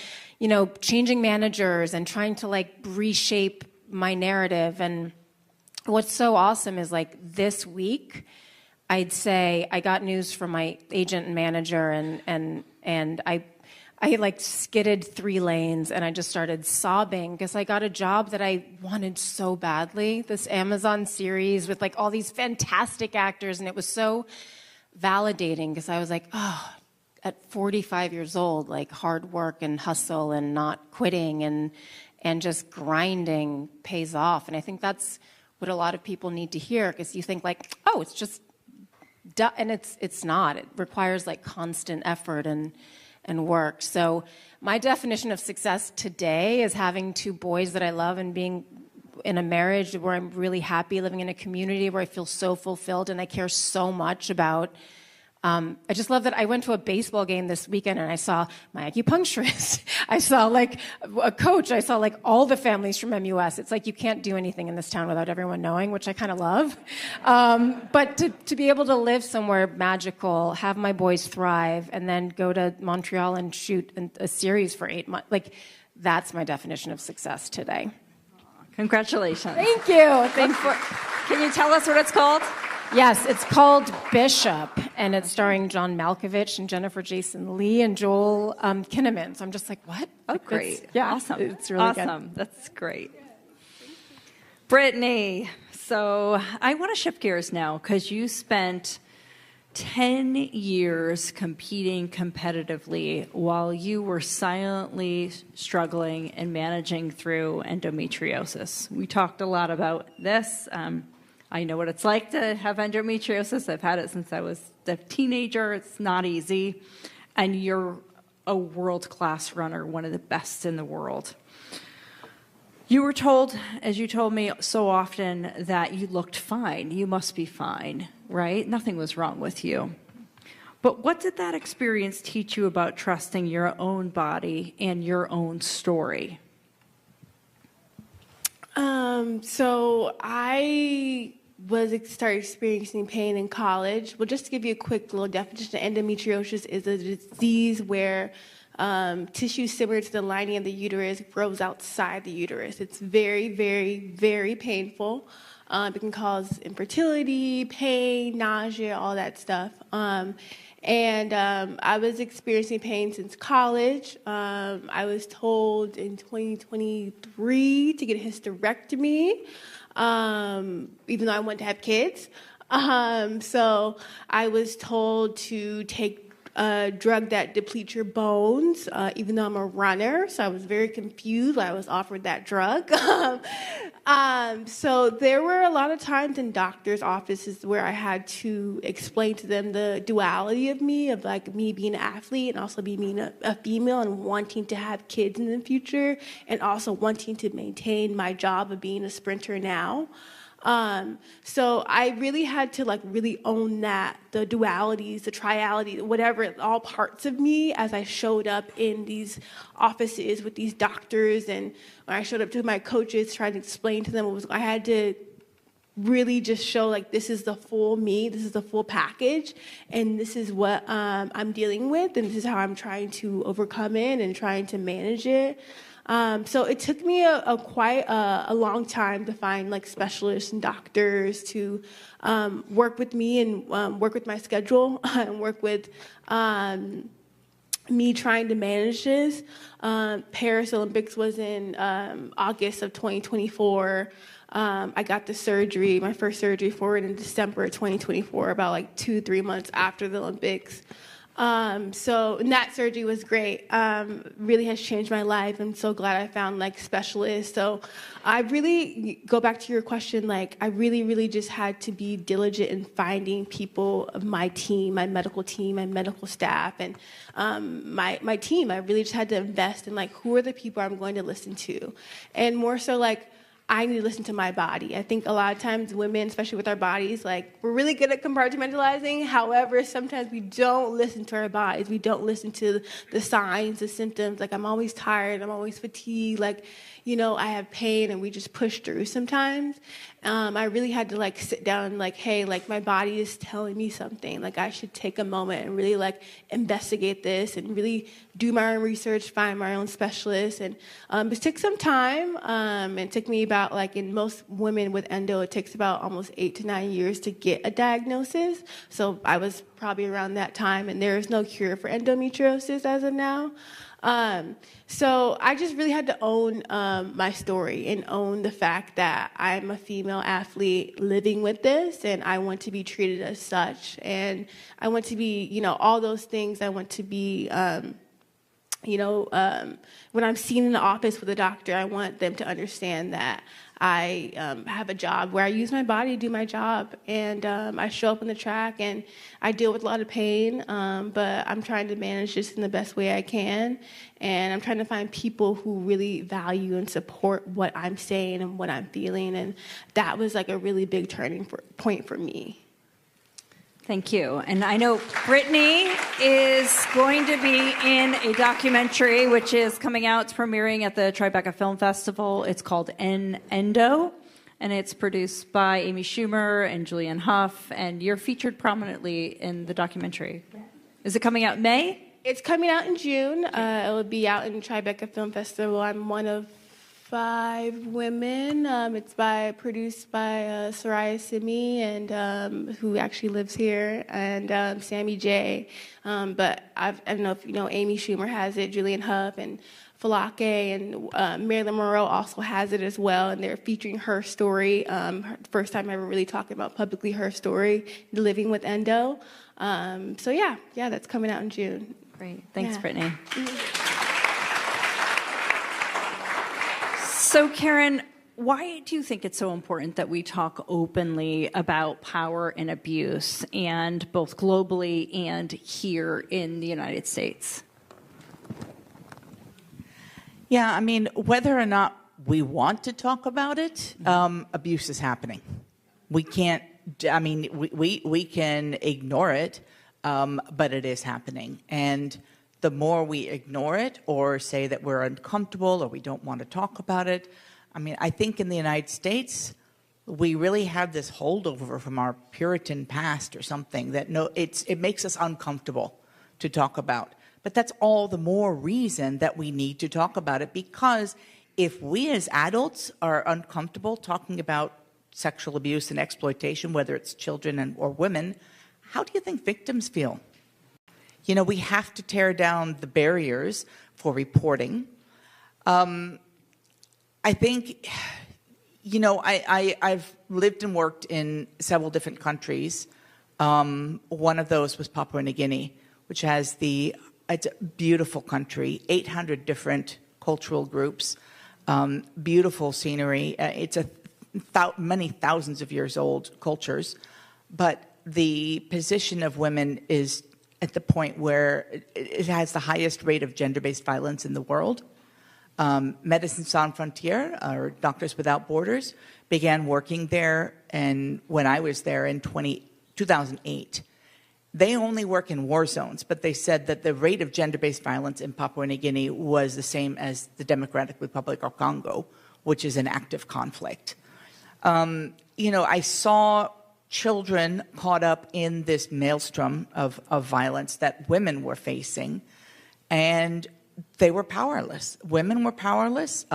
changing managers and trying to reshape my narrative. And what's so awesome is this week, I'd say I got news from my agent and manager, and I skidded 3 lanes, and I just started sobbing because I got a job that I wanted so badly, this Amazon series with all these fantastic actors, and it was so validating because I was like, oh, at 45 years old, hard work and hustle and not quitting and just grinding pays off. And I think that's what a lot of people need to hear, because you think oh, it's just, and it's not. It requires constant effort and work. So my definition of success today is having 2 boys that I love and being in a marriage where I'm really happy, living in a community where I feel so fulfilled and I care so much about I just love that I went to a baseball game this weekend and I saw my acupuncturist. I saw like a coach. I saw like all the families from MUS. It's like you can't do anything in this town without everyone knowing, which I kind of love. But to be able to live somewhere magical, have my boys thrive, and then go to Montreal and shoot a series for 8 months, like that's my definition of success today. Congratulations. Thank you. Can you tell us what it's called? Yes, it's called Bishop, and it's starring John Malkovich and Jennifer Jason Leigh and Joel Kinnaman. So I'm just like, what? Oh, Like, great. Yeah, Awesome. It's really awesome. That's great. Brittany, so I want to shift gears now because you spent 10 years competing competitively while you were silently struggling and managing through endometriosis. We talked a lot about this. I know what it's like to have endometriosis. I've had it since I was a teenager. It's not easy. And you're a world-class runner, one of the best in the world. You were told, as you told me so often, that you looked fine. You must be fine, right? Nothing was wrong with you. But what did that experience teach you about trusting your own body and your own story? So I started experiencing pain in college. Well, just to give you a quick little definition, endometriosis is a disease where tissue similar to the lining of the uterus grows outside the uterus. It's very, very, very painful. It can cause infertility, pain, nausea, all that stuff. I was experiencing pain since college. I was told in 2023 to get a hysterectomy, even though I wanted to have kids. So I was told to take a drug that depletes your bones, even though I'm a runner. So I was very confused when I was offered that drug. So there were a lot of times in doctors' offices where I had to explain to them the duality of me, of like me being an athlete and also being a female and wanting to have kids in the future and also wanting to maintain my job of being a sprinter now. So I really had to like really own that, the dualities, the triality, whatever, all parts of me as I showed up in these offices with these doctors, and when I showed up to my coaches trying to explain to them what was, I had to really just show like this is the full me, this is the full package, and this is what I'm dealing with, and this is how I'm trying to overcome it and trying to manage it. So it took me quite a long time to find like specialists and doctors to work with me and work with my schedule and work with me trying to manage this. Paris Olympics was in August of 2024. I got the surgery, my first surgery for it in December of 2024, about like 2-3 months after the Olympics. And that surgery was great. Really has changed my life. I'm so glad I found like specialists. So I really go back to your question. Like I really, really just had to be diligent in finding people of my team, my medical staff, and my team. I really just had to invest in like who are the people I'm going to listen to, and more so like I need to listen to my body. I think a lot of times women, especially with our bodies, like we're really good at compartmentalizing. However, sometimes we don't listen to our bodies. We don't listen to the signs, the symptoms. Like I'm always tired, I'm always fatigued. Like, you know, I have pain and we just push through sometimes. I really had to like sit down and like, hey, like my body is telling me something. Like I should take a moment and really like investigate this and really do my own research, find my own specialist. And it took some time. It took me about like in most women with endo, it takes about almost 8 to 9 years to get a diagnosis. So I was probably around that time, and there is no cure for endometriosis as of now. So I just really had to own my story and own the fact that I'm a female athlete living with this, and I want to be treated as such. And I want to be, you know, all those things. I want to be, when I'm seen in the office with a doctor, I want them to understand that I have a job where I use my body to do my job, and I show up on the track, and I deal with a lot of pain, but I'm trying to manage this in the best way I can, and I'm trying to find people who really value and support what I'm saying and what I'm feeling, and that was like a really big turning point for me. Thank you. And I know Brittany is going to be in a documentary which is coming out. It's premiering at the Tribeca Film Festival. It's called Endo, and it's produced by Amy Schumer and Julianne Hough, and you're featured prominently in the documentary. Is it coming out in May? It's coming out in June. It will be out in Tribeca Film Festival. I'm one of 5 women. It's produced by Soraya Simi, and who actually lives here, and Sammy J. But I don't know if you know, Amy Schumer has it, Julianne Hough, and Falake, and Marilyn Monroe also has it as well, and they're featuring her story. First time ever really talking about publicly her story, living with endo. So yeah, that's coming out in June. Great. Thanks, Brittany. Mm-hmm. So, Karen, why do you think it's so important that we talk openly about power and abuse, and both globally and here in the United States? Yeah, I mean, whether or not we want to talk about it, abuse is happening. We can't, I mean, we can ignore it, but it is happening. And the more we ignore it or say that we're uncomfortable or we don't want to talk about it, I mean, I think in the United States, we really have this holdover from our Puritan past or something that it makes us uncomfortable to talk about. But that's all the more reason that we need to talk about it, because if we as adults are uncomfortable talking about sexual abuse and exploitation, whether it's children or women, how do you think victims feel? You know, we have to tear down the barriers for reporting. I think, you know, I've lived and worked in several different countries. One of those was Papua New Guinea, which has it's a beautiful country, 800 different cultural groups, beautiful scenery. It's many thousands of years old cultures, but the position of women is at the point where it has the highest rate of gender-based violence in the world. Médecins Sans Frontières, or Doctors Without Borders, began working there, and when I was there in 2008. They only work in war zones, but they said that the rate of gender-based violence in Papua New Guinea was the same as the Democratic Republic of Congo, which is an active conflict. You know, I saw children caught up in this maelstrom of violence that women were facing, and they were powerless. Women were powerless.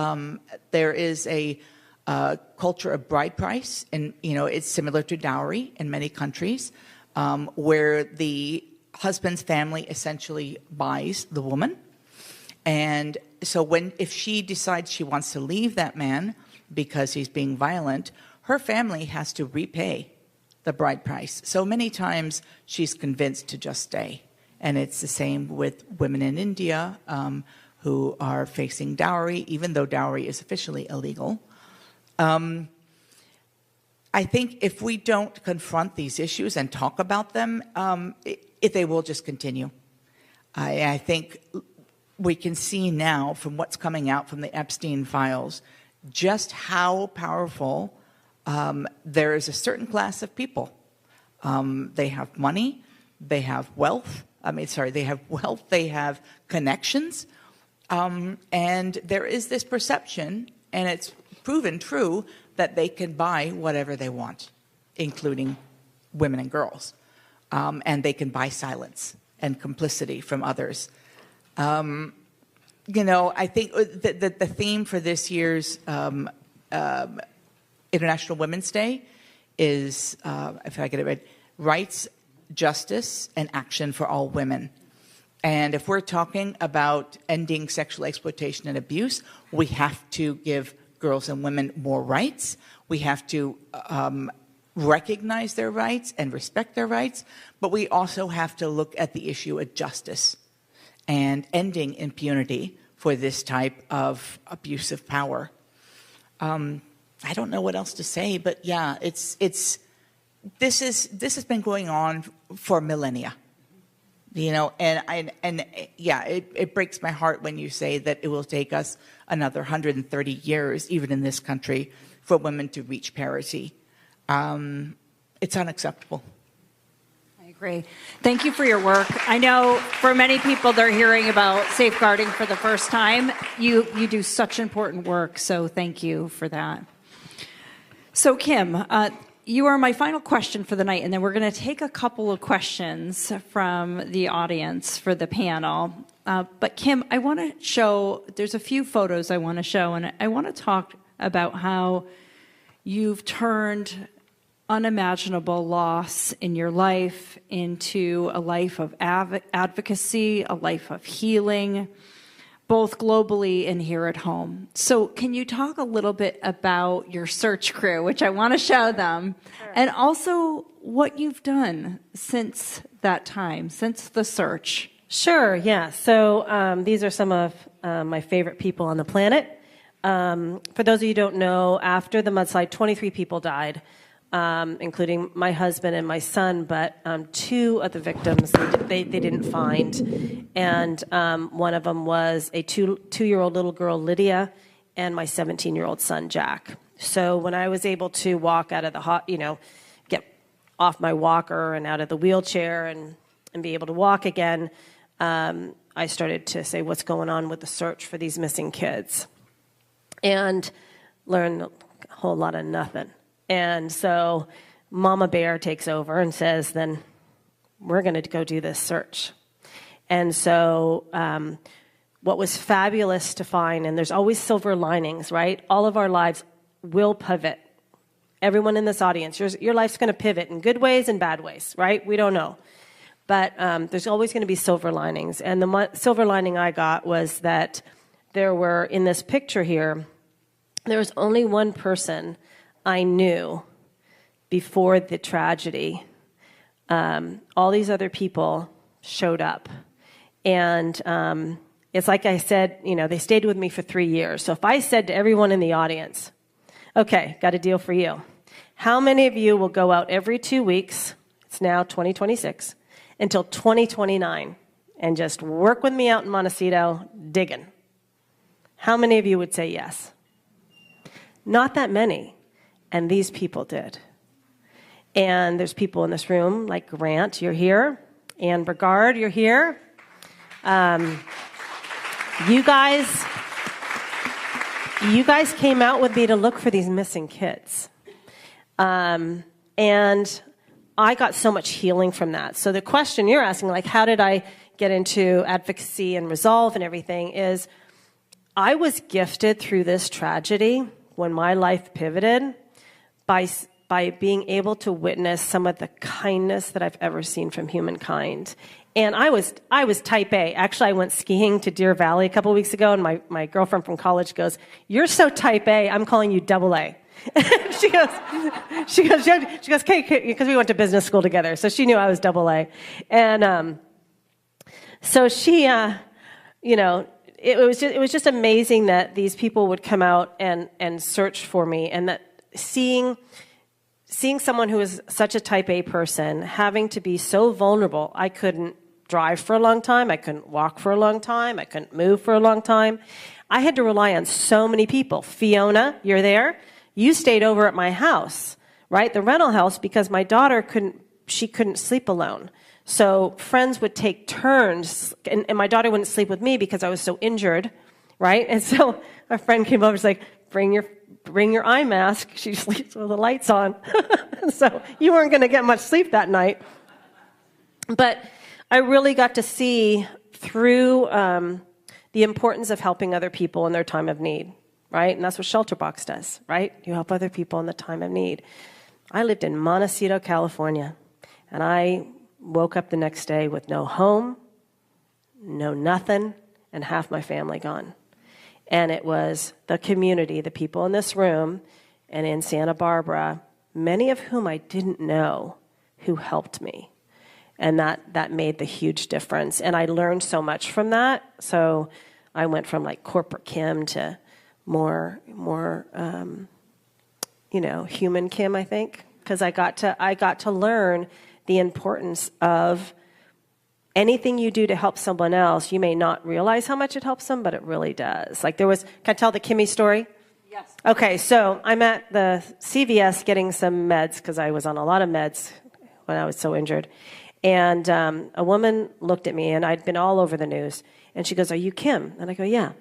There is a culture of bride price, and you know, it's similar to dowry in many countries, where the husband's family essentially buys the woman. And so if she decides she wants to leave that man because he's being violent, her family has to repay the bride price. So many times she's convinced to just stay. And it's the same with women in India who are facing dowry, even though dowry is officially illegal. I think if we don't confront these issues and talk about them, they will just continue. I think we can see now from what's coming out from the Epstein files just how powerful there is a certain class of people. They have money, they have wealth. They have wealth, they have connections. And there is this perception, and it's proven true, that they can buy whatever they want, including women and girls. And they can buy silence and complicity from others. You know, I think that the theme for this year's International Women's Day is, if I get it right, rights, justice, and action for all women. And if we're talking about ending sexual exploitation and abuse, we have to give girls and women more rights. We have to recognize their rights and respect their rights, but we also have to look at the issue of justice and ending impunity for this type of abusive power. I don't know what else to say, but yeah, this has been going on for millennia. You know, and yeah, it breaks my heart when you say that it will take us another 130 years, even in this country, for women to reach parity. It's unacceptable. I agree. Thank you for your work. I know for many people, they're hearing about safeguarding for the first time. You do such important work, so thank you for that. So Kim, you are my final question for the night, and then we're going to take a couple of questions from the audience for the panel. But Kim, I want to show, there's a few photos I want to show, and I want to talk about how you've turned unimaginable loss in your life into a life of advocacy, a life of healing, both globally and here at home. So can you talk a little bit about your search crew, which I want to show them, and also what you've done since that time, since the search? Sure, yeah. So these are some of my favorite people on the planet. For those of you who don't know, after the mudslide, 23 people died, including my husband and my son, but 2 of the victims they didn't find. And one of them was a two-year-old little girl, Lydia, and my 17-year-old son, Jack. So when I was able to walk out of the get off my walker and out of the wheelchair and be able to walk again, I started to say, what's going on with the search for these missing kids? And learned a whole lot of nothing. And so Mama Bear takes over and says, then we're going to go do this search. And so what was fabulous to find, and there's always silver linings, right? All of our lives will pivot. Everyone in this audience, your life's going to pivot in good ways and bad ways, right? We don't know. But there's always going to be silver linings. And the silver lining I got was that there were, in this picture here, there was only one person I knew before the tragedy. All these other people showed up. And it's like I said, they stayed with me for 3 years. So if I said to everyone in the audience, okay, got a deal for you. How many of you will go out every 2 weeks, it's now 2026, until 2029, and just work with me out in Montecito digging? How many of you would say yes? Not that many. And these people did. And there's people in this room like Grant, you're here. Anne Brigard, you're here. You guys came out with me to look for these missing kids. And I got so much healing from that. So the question you're asking, like, how did I get into advocacy and resolve and everything, is I was gifted through this tragedy when my life pivoted by being able to witness some of the kindness that I've ever seen from humankind. And I was type A. Actually, I went skiing to Deer Valley a couple of weeks ago, and my girlfriend from college goes, "You're so type A, I'm calling you double A." she goes, "Okay," because we went to business school together, so she knew I was double A. And so she, it was just amazing that these people would come out and search for me, and that seeing someone who is such a type A person having to be so vulnerable. I couldn't drive for a long time. I couldn't walk for a long time. I couldn't move for a long time. I had to rely on so many people. Fiona, you're there. You stayed over at my house, right? The rental house, because my daughter couldn't sleep alone. So friends would take turns, and my daughter wouldn't sleep with me because I was so injured, right? And so a friend came over and was like, bring your eye mask. She sleeps with the lights on. So you weren't going to get much sleep that night. But I really got to see through the importance of helping other people in their time of need, right? And that's what ShelterBox does, right? You help other people in the time of need. I lived in Montecito, California, and I woke up the next day with no home, no nothing, and half my family gone. And it was the community, the people in this room and in Santa Barbara, many of whom I didn't know, who helped me. And that made the huge difference. And I learned so much from that. So I went from like corporate Kim to more human Kim, I think, because I got to learn the importance of anything you do to help someone else. You may not realize how much it helps them, but it really does. Like can I tell the Kimmy story? Yes. Okay, so I'm at the CVS getting some meds because I was on a lot of meds when I was so injured. And a woman looked at me, and I'd been all over the news. And she goes, "Are you Kim?" And I go, "Yeah."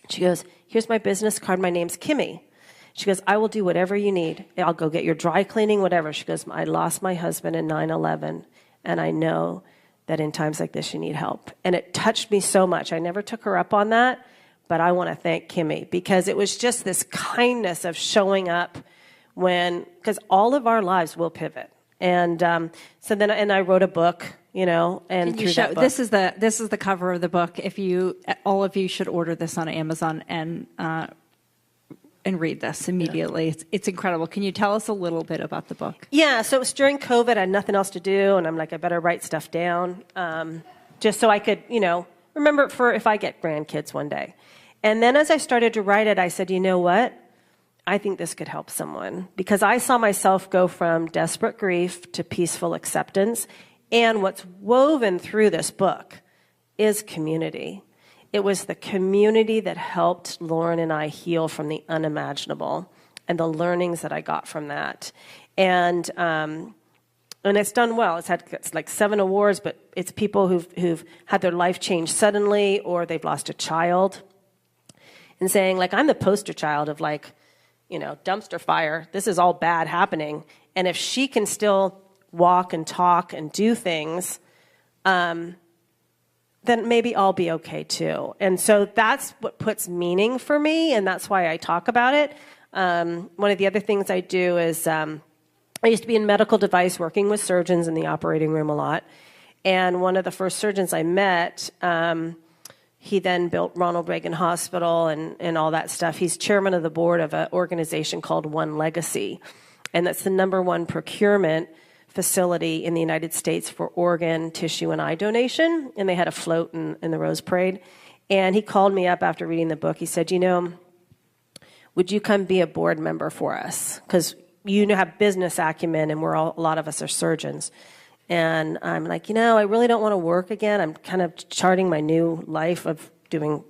She goes, "Here's my business card. My name's Kimmy." She goes, "I will do whatever you need. I'll go get your dry cleaning, whatever." She goes, "I lost my husband in 9/11, and I know that in times like this you need help." And it touched me so much. I never took her up on that, but I want to thank Kimmy, because it was just this kindness of showing up because all of our lives will pivot. And so then, and I wrote a book, and through that book. This is the cover of the book. All of you should order this on Amazon and read this immediately. Yeah. It's incredible. Can you tell us a little bit about the book? Yeah, so it was during COVID. I had nothing else to do, and I'm like, I better write stuff down, just so I could, remember it for if I get grandkids one day. And then as I started to write it, I said, you know what? I think this could help someone, because I saw myself go from desperate grief to peaceful acceptance. And what's woven through this book is community. It was the community that helped Lauren and I heal from the unimaginable and the learnings that I got from that. And it's done well. It's like 7 awards, but it's people who've had their life change suddenly, or they've lost a child. And saying, like, I'm the poster child of, like, dumpster fire. This is all bad happening. And if she can still walk and talk and do things, then maybe I'll be okay too. And so that's what puts meaning for me, and that's why I talk about it. One of the other things I do is I used to be in medical device, working with surgeons in the operating room a lot. And one of the first surgeons I met, he then built Ronald Reagan Hospital and all that stuff. He's chairman of the board of an organization called One Legacy, and that's the #1 procurement facility in the United States for organ, tissue, and eye donation. And they had a float in the Rose Parade. And he called me up after reading the book. He said, would you come be a board member for us? Because you have business acumen, and a lot of us are surgeons. And I'm like, I really don't want to work again. I'm kind of charting my new life of doing,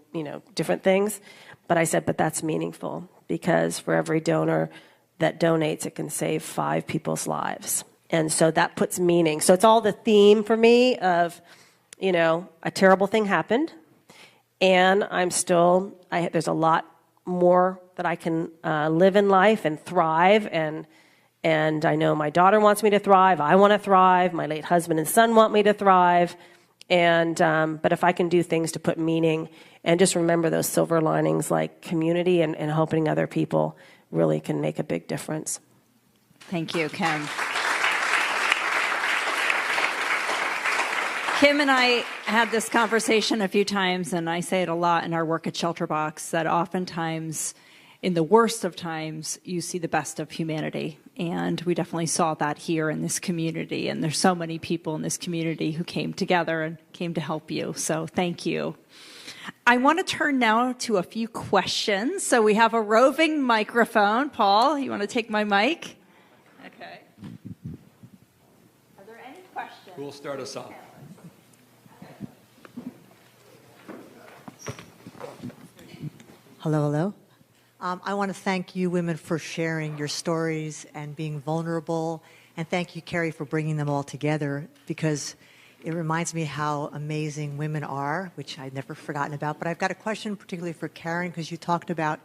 different things. But I said, but that's meaningful, because for every donor that donates, it can save 5 people's lives. And so that puts meaning. So it's all the theme for me of, a terrible thing happened, and there's a lot more that I can live in life and thrive, and I know my daughter wants me to thrive. I want to thrive. My late husband and son want me to thrive. And but if I can do things to put meaning and just remember those silver linings, like community and helping other people, really can make a big difference. Thank you, Kim. Kim and I had this conversation a few times, and I say it a lot in our work at ShelterBox, that oftentimes, in the worst of times, you see the best of humanity. And we definitely saw that here in this community. And there's so many people in this community who came together and came to help you. So thank you. I want to turn now to a few questions. So we have a roving microphone. Paul, you want to take my mic? Okay. Are there any questions? Who will start us off? Hello, hello. I want to thank you women for sharing your stories and being vulnerable. And thank you, Carrie, for bringing them all together, because it reminds me how amazing women are, which I'd never forgotten about. But I've got a question particularly for Karen, because you talked about,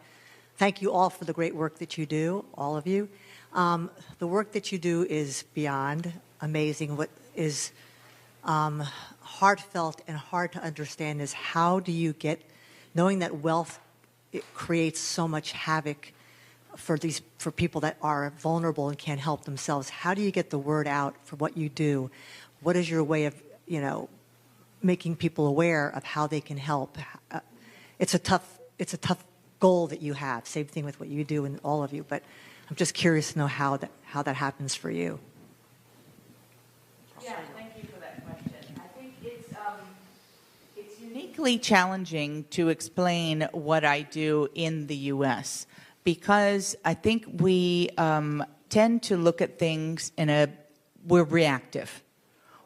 thank you all for the great work that you do, all of you. The work that you do is beyond amazing. What is heartfelt and hard to understand is, how do you get, knowing that wealth, it creates so much havoc for people that are vulnerable and can't help themselves. How do you get the word out for what you do? What is your way of, making people aware of how they can help? It's a tough goal that you have. Same thing with what you do and all of you. But I'm just curious to know how that happens for you. Yeah, thank you for that question. I think it's uniquely challenging to explain what I do in the U.S. because I think we tend to look at things we're reactive.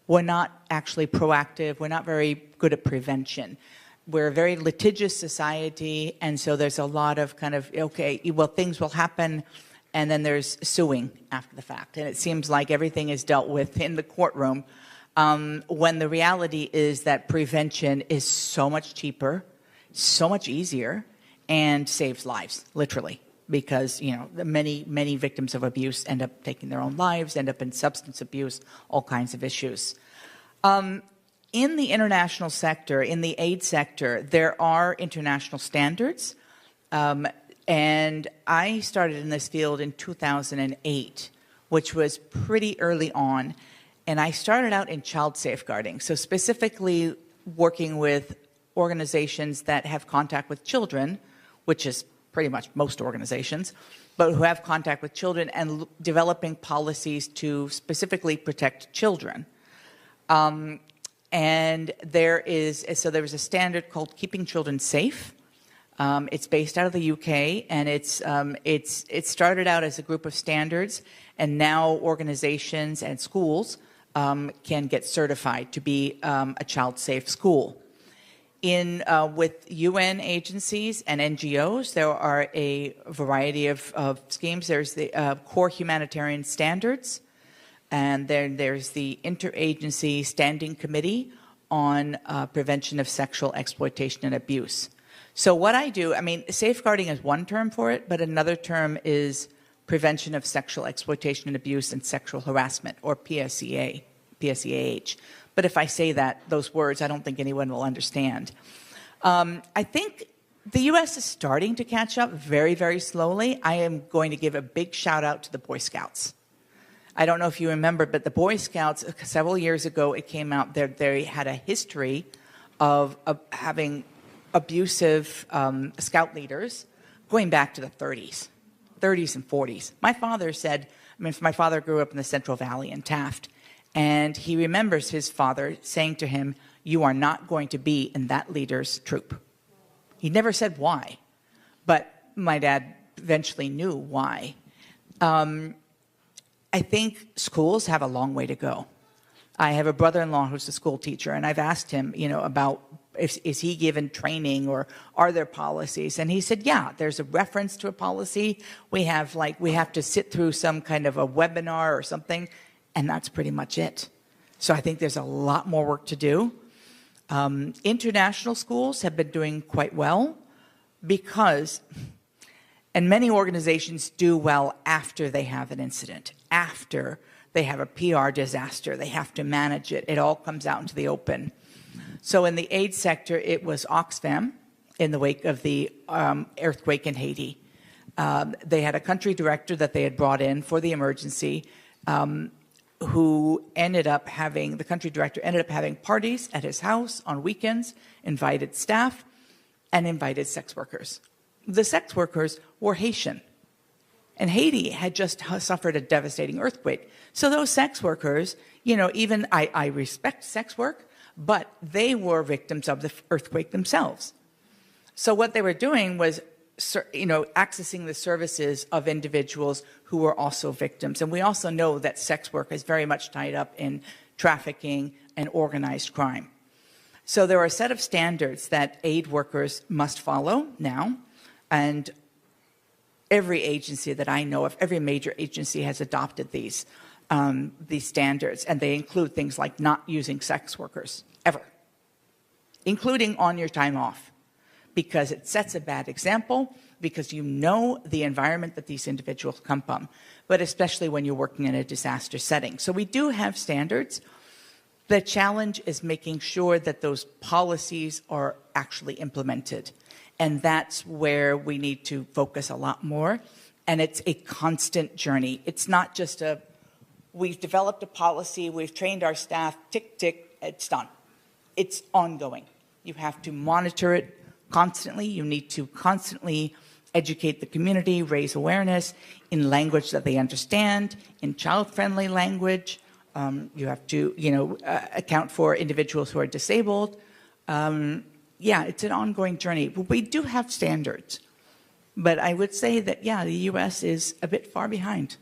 We're not actually proactive. We're not very good at prevention. We're a very litigious society, and so there's a lot of kind of, okay, well, things will happen, and then there's suing after the fact. And it seems like everything is dealt with in the courtroom. when the reality is that prevention is so much cheaper, so much easier, and saves lives, literally. Because, many victims of abuse end up taking their own lives, end up in substance abuse, all kinds of issues. In the international sector, in the aid sector, there are international standards. And I started in this field in 2008, which was pretty early on. And I started out in child safeguarding, so specifically working with organizations that have contact with children, which is pretty much most organizations, but who have contact with children and developing policies to specifically protect children. And there was a standard called Keeping Children Safe. It's based out of the UK, and it started out as a group of standards, and now organizations and schools can get certified to be a child-safe school. With UN agencies and NGOs, there are a variety of schemes. There's the core humanitarian standards, and then there's the Interagency Standing Committee on Prevention of Sexual Exploitation and Abuse. So what I do, safeguarding is one term for it, but another term is Prevention of Sexual Exploitation and Abuse and Sexual Harassment, or PSEAH. But if I say those words, I don't think anyone will understand. I think the U.S. is starting to catch up very, very slowly. I am going to give a big shout out to the Boy Scouts. I don't know if you remember, but the Boy Scouts, several years ago, it came out that they had a history of having abusive scout leaders going back to the 30s and 40s. My father grew up in the Central Valley in Taft, and he remembers his father saying to him, "You are not going to be in that leader's troop." He never said why, but my dad eventually knew why. I think schools have a long way to go. I have a brother-in-law who's a school teacher, and I've asked him, about is he given training or are there policies? And he said, yeah, there's a reference to a policy. We have to sit through some kind of a webinar or something, and that's pretty much it. So I think there's a lot more work to do. International schools have been doing quite well and many organizations do well after they have an incident, after they have a PR disaster. They have to manage it. It all comes out into the open. So in the aid sector, it was Oxfam in the wake of the earthquake in Haiti. They had a country director that they had brought in for the emergency the country director ended up having parties at his house on weekends, invited staff, and invited sex workers. The sex workers were Haitian, and Haiti had just suffered a devastating earthquake. So those sex workers, even I respect sex work, but they were victims of the earthquake themselves. So what they were doing was, accessing the services of individuals who were also victims. And we also know that sex work is very much tied up in trafficking and organized crime. So there are a set of standards that aid workers must follow now. And every agency that I know of, every major agency has adopted these standards. And they include things like not using sex workers, ever, including on your time off, because it sets a bad example, because the environment that these individuals come from, but especially when you're working in a disaster setting. So we do have standards. The challenge is making sure that those policies are actually implemented. And that's where we need to focus a lot more. And it's a constant journey. It's not just we've developed a policy, we've trained our staff, tick, tick, it's done. It's ongoing. You have to monitor it constantly. You need to constantly educate the community, raise awareness in language that they understand, in child-friendly language. You have to, account for individuals who are disabled. It's an ongoing journey. But we do have standards. But I would say that, the U.S. is a bit far behind.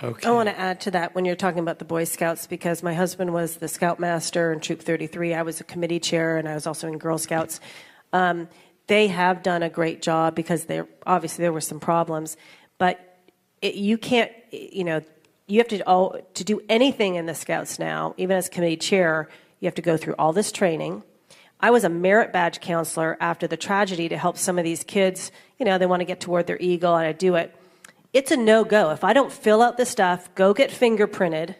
Okay. I want to add to that when you're talking about the Boy Scouts, because my husband was the Scoutmaster in Troop 33. I was a committee chair, and I was also in Girl Scouts. They have done a great job because obviously there were some problems. But you can't you have to do anything in the Scouts now, even as committee chair, you have to go through all this training. I was a merit badge counselor after the tragedy to help some of these kids, they want to get toward their eagle, and I do it. It's a no-go. If I don't fill out the stuff, go get fingerprinted,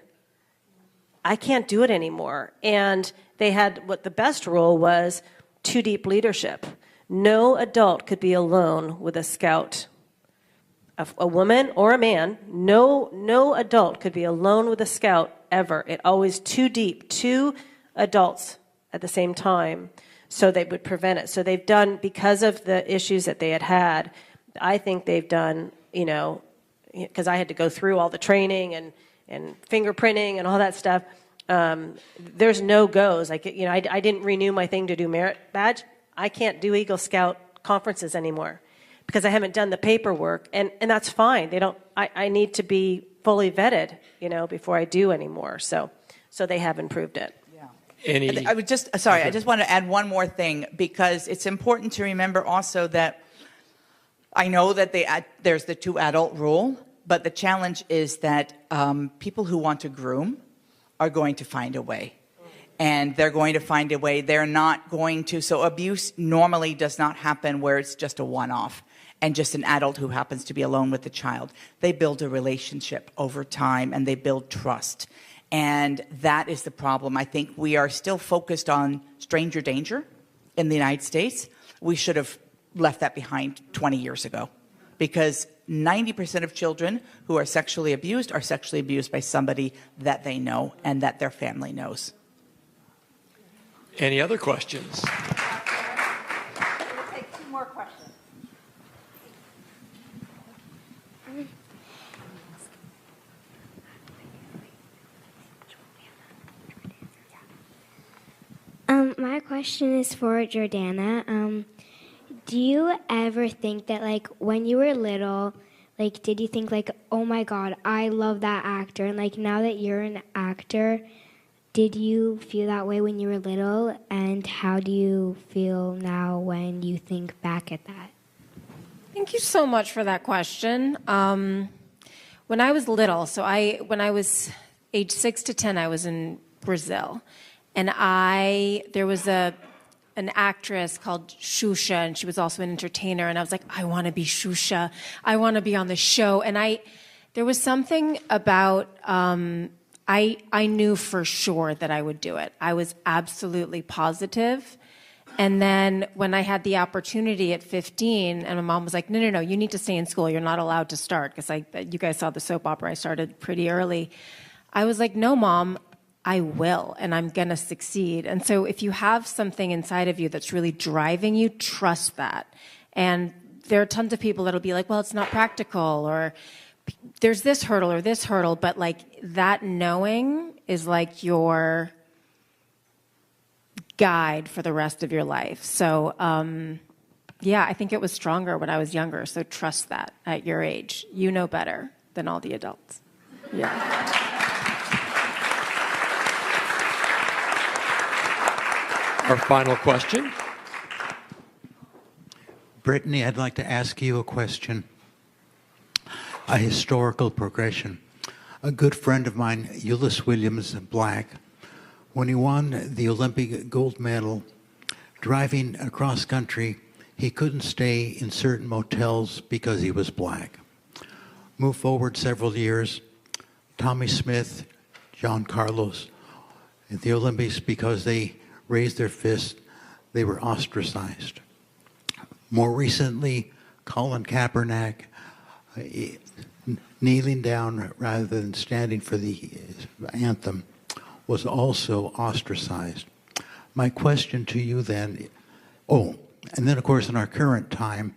I can't do it anymore. And they had what the best rule was, too deep leadership. No adult could be alone with a Scout. A woman or a man, no adult could be alone with a Scout ever. It always too deep, two adults at the same time, so they would prevent it. So they've done, because of the issues that they had, I think they've done, because I had to go through all the training and fingerprinting and all that stuff. There's no goes. I didn't renew my thing to do merit badge. I can't do Eagle Scout conferences anymore because I haven't done the paperwork, and that's fine. I need to be fully vetted, before I do anymore. So they have improved it. I just want to add one more thing, because it's important to remember also that I know that there's the 2 adult rule, but the challenge is that people who want to groom are going to find a way. And they're going to find a way. They're not going to. So abuse normally does not happen where it's just a one-off and just an adult who happens to be alone with the child. They build a relationship over time, and they build trust. And that is the problem. I think we are still focused on stranger danger in the United States. We should have left that behind 20 years ago, because 90% of children who are sexually abused by somebody that they know and that their family knows. Any other questions? We'll take 2 more questions. My question is for Jordana. Do you ever think that, when you were little, did you think, oh my God, I love that actor, and now that you're an actor, did you feel that way when you were little, and how do you feel now when you think back at that? Thank you so much for that question. When I was little, when I was age 6 to 10, I was in Brazil, and there was an actress called Xuxa, and she was also an entertainer, and I was like, I want to be Xuxa. I want to be on the show. And there was something about, I knew for sure that I would do it. I was absolutely positive. And then when I had the opportunity at 15, and my mom was like, no, you need to stay in school. You're not allowed to start, because you guys saw the soap opera. I started pretty early. I was like, no, Mom, I will, and I'm going to succeed. And so if you have something inside of you that's really driving you, trust that. And there are tons of people that'll be like, well, it's not practical, or there's this hurdle, but that knowing is your guide for the rest of your life. So, I think it was stronger when I was younger. So trust that at your age. You know better than all the adults. Yeah. Our final question. Brittany, I'd like to ask you a question. A historical progression. A good friend of mine, Euless Williams, black, when he won the Olympic gold medal, driving across country, he couldn't stay in certain motels because he was black. Move forward several years, Tommy Smith, John Carlos, at the Olympics, because they raised their fist, they were ostracized. More recently, Colin Kaepernick, kneeling down rather than standing for the anthem, was also ostracized. My question to you then, and then of course in our current time,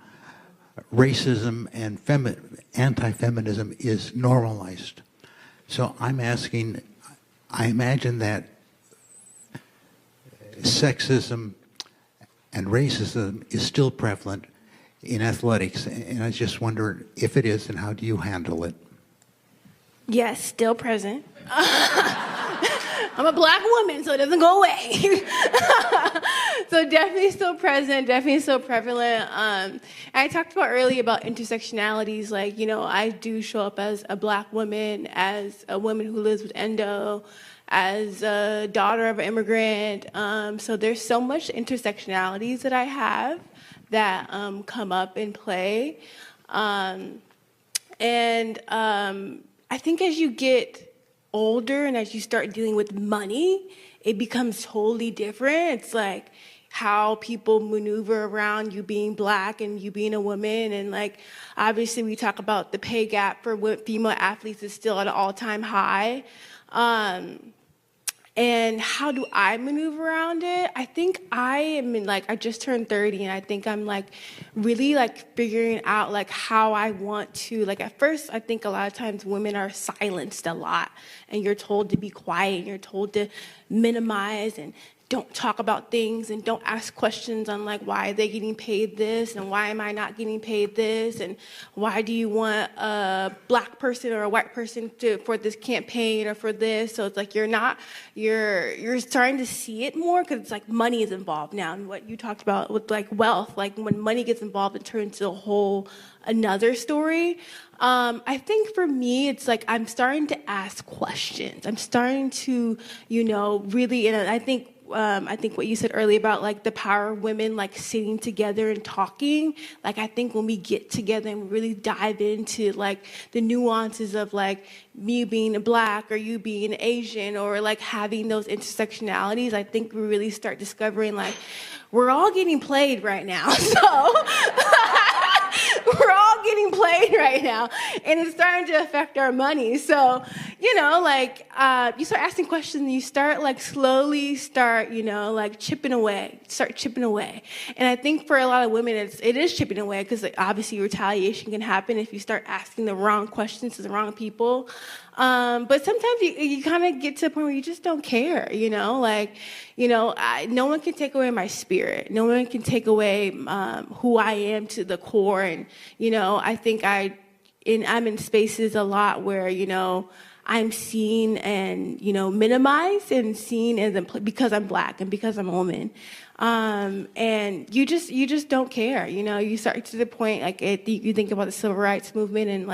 racism and anti-feminism is normalized. So I'm asking, I imagine that sexism and racism is still prevalent in athletics, and I just wonder if it is, and how do you handle it? Yes, still present. I'm a black woman, so it doesn't go away. So definitely still present, definitely still prevalent. I talked about earlier about intersectionalities. Like, you know, I do show up as a black woman, as a woman who lives with endo, as a daughter of an immigrant. So there's so much intersectionalities that I have that come up in play. I think as you get older and as you start dealing with money, it becomes totally different. It's like how people maneuver around you being black and you being a woman. And like, obviously we talk about the pay gap for female athletes is still at an all-time high. And how do I maneuver around it? I think I just turned 30, and I think I'm like really like figuring out like how I want to, like at first I think a lot of times women are silenced a lot and you're told to be quiet and you're told to minimize and don't talk about things and don't ask questions on like why are they getting paid this and why am I not getting paid this and why do you want a black person or a white person for this campaign or for this. So it's like you're starting to see it more because it's like money is involved now. And what you talked about with like wealth, like when money gets involved, it turns into a whole another story. I think for me, it's like I'm starting to ask questions. I'm starting to, really, and I think what you said earlier about like the power of women like sitting together and talking, like I think when we get together and really dive into like the nuances of like me being a black or you being Asian or like having those intersectionalities, I think we really start discovering like we're all getting played right now. So we're all getting played right now, and it's starting to affect our money. So, you start asking questions, and you start slowly chipping away. And I think for a lot of women, it is chipping away because obviously retaliation can happen if you start asking the wrong questions to the wrong people. But sometimes you kind of get to a point where you just don't care, no one can take away my spirit. No one can take away who I am to the core. And, I think I'm in spaces a lot where, I'm seen and, minimized and seen as because I'm black and because I'm a woman. And you just don't care, you start to the point, you think about the civil rights movement and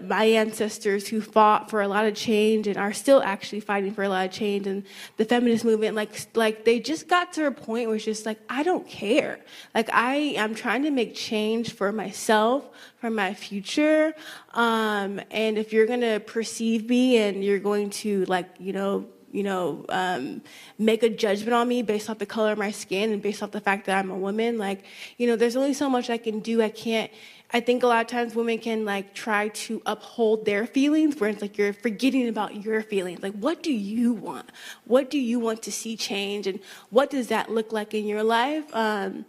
my ancestors who fought for a lot of change and are still actually fighting for a lot of change, and the feminist movement, they just got to a point where it's just I don't care. I'm trying to make change for myself, for my future. And if you're going to perceive me and you're going to make a judgment on me based off the color of my skin and based off the fact that I'm a woman, there's only so much I can do. I think a lot of times women can try to uphold their feelings, where it's you're forgetting about your feelings. What do you want? What do you want to see change, and what does that look like in your life? I'm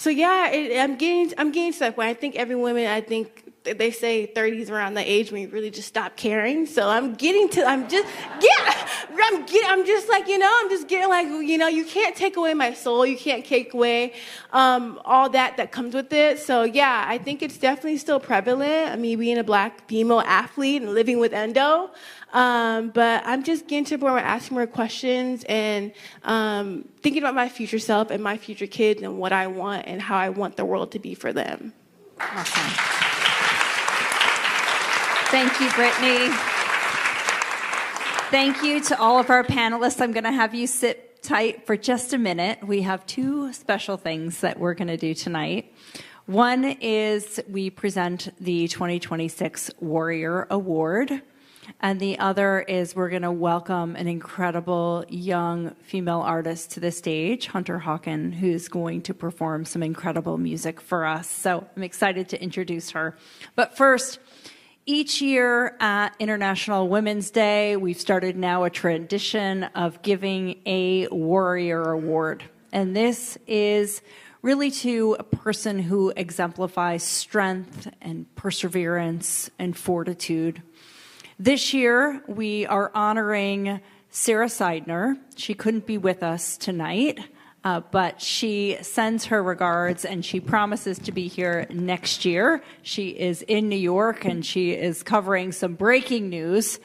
getting to that point. I think every woman, they say 30 is around the age when you really just stop caring. So you can't take away my soul. You can't take away all that comes with it. So yeah, I think it's definitely still prevalent. Me being a black female athlete and living with endo. But I'm just getting to the point where I'm asking more questions and thinking about my future self and my future kids and what I want and how I want the world to be for them. Awesome. Thank you, Brittany. Thank you to all of our panelists. I'm going to have you sit tight for just a minute. We have two special things that we're going to do tonight. One is we present the 2026 Warrior Award. And the other is we're going to welcome an incredible young female artist to the stage, Hunter Hawken, who's going to perform some incredible music for us. So I'm excited to introduce her. But first, each year at International Women's Day, we've started now a tradition of giving a Warrior Award. And this is really to a person who exemplifies strength and perseverance and fortitude. This year, we are honoring Sarah Seidner. She couldn't be with us tonight, but she sends her regards and she promises to be here next year. She is in New York and she is covering some breaking news.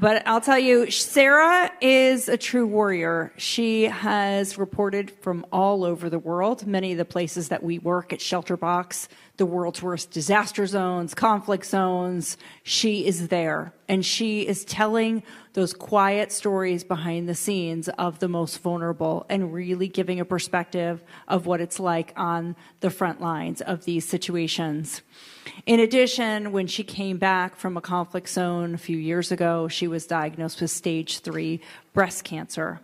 But I'll tell you, Sarah is a true warrior. She has reported from all over the world, many of the places that we work at ShelterBox, the world's worst disaster zones, conflict zones. She is there, and she is telling those quiet stories behind the scenes of the most vulnerable and really giving a perspective of what it's like on the front lines of these situations. In addition, when she came back from a conflict zone a few years ago, she was diagnosed with stage 3 breast cancer.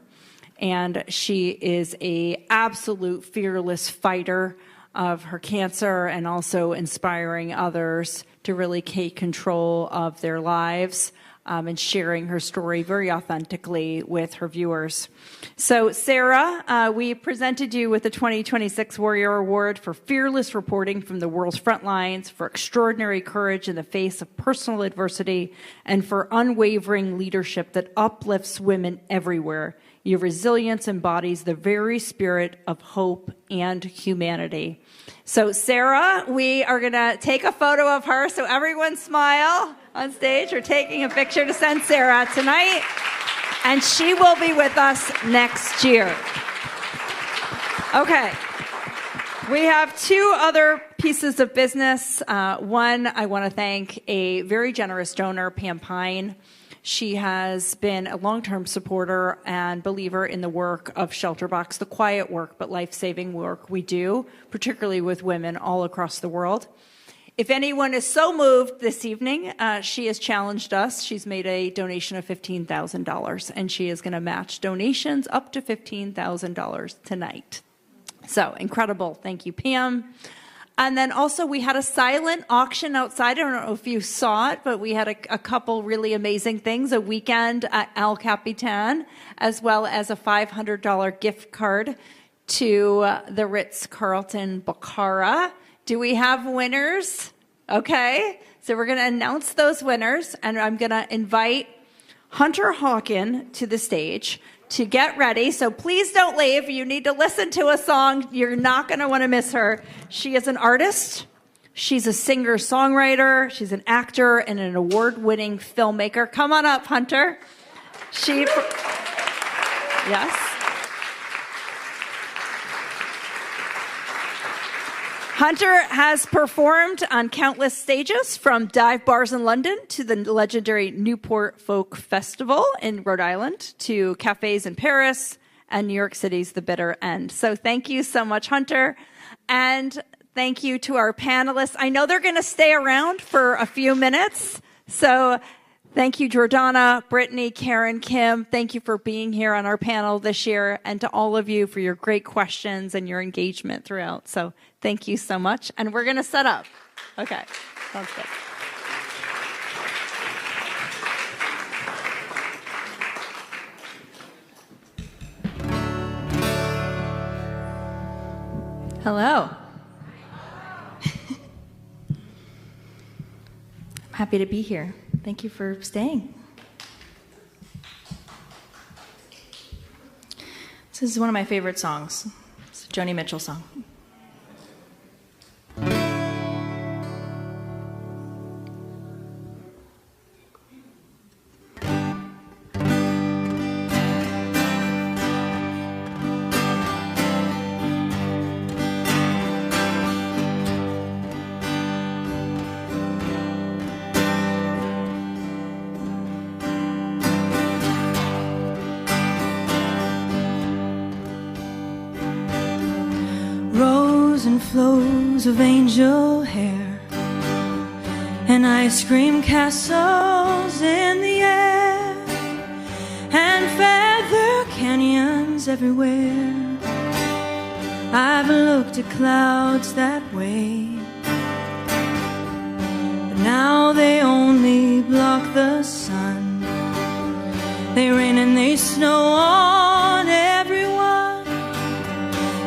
And she is an absolute fearless fighter of her cancer and also inspiring others to really take control of their lives and sharing her story very authentically with her viewers. So, Sarah, we presented you with the 2026 Warrior Award for fearless reporting from the world's front lines, for extraordinary courage in the face of personal adversity, and for unwavering leadership that uplifts women everywhere. Your resilience embodies the very spirit of hope and humanity. So, Sarah, we are going to take a photo of her. So everyone smile on stage. We're taking a picture to send Sarah tonight. And she will be with us next year. Okay. We have 2 other pieces of business. One, I want to thank a very generous donor, Pam Pine. She has been a long-term supporter and believer in the work of ShelterBox, the quiet work but life-saving work we do, particularly with women all across the world. If anyone is so moved this evening, she has challenged us. She's made a donation of $15,000, and she is going to match donations up to $15,000 tonight. So incredible. Thank you, Pam. And then also we had a silent auction outside. I don't know if you saw it, but we had a couple really amazing things, a weekend at El Capitan, as well as a $500 gift card to the Ritz-Carlton Bocara. Do we have winners? Okay, so we're going to announce those winners, and I'm going to invite Hunter Hawken to the stage to get ready. So please don't leave. You need to listen to a song. You're not going to want to miss her. She is an artist. She's a singer-songwriter. She's an actor and an award-winning filmmaker. Come on up, Hunter. Yes. Hunter has performed on countless stages, from dive bars in London to the legendary Newport Folk Festival in Rhode Island to cafes in Paris and New York City's The Bitter End. So thank you so much, Hunter. And thank you to our panelists. I know they're going to stay around for a few minutes. So thank you, Jordana, Brittany, Karen, Kim. Thank you for being here on our panel this year, and to all of you for your great questions and your engagement throughout. So thank you so much. And we're going to set up. Okay. Sounds good. Hello. I'm happy to be here. Thank you for staying. This is one of my favorite songs. It's a Joni Mitchell song. Flows of angel hair and ice cream castles in the air and feather canyons everywhere. I've looked at clouds that way, but now they only block the sun. They rain and they snow on everyone.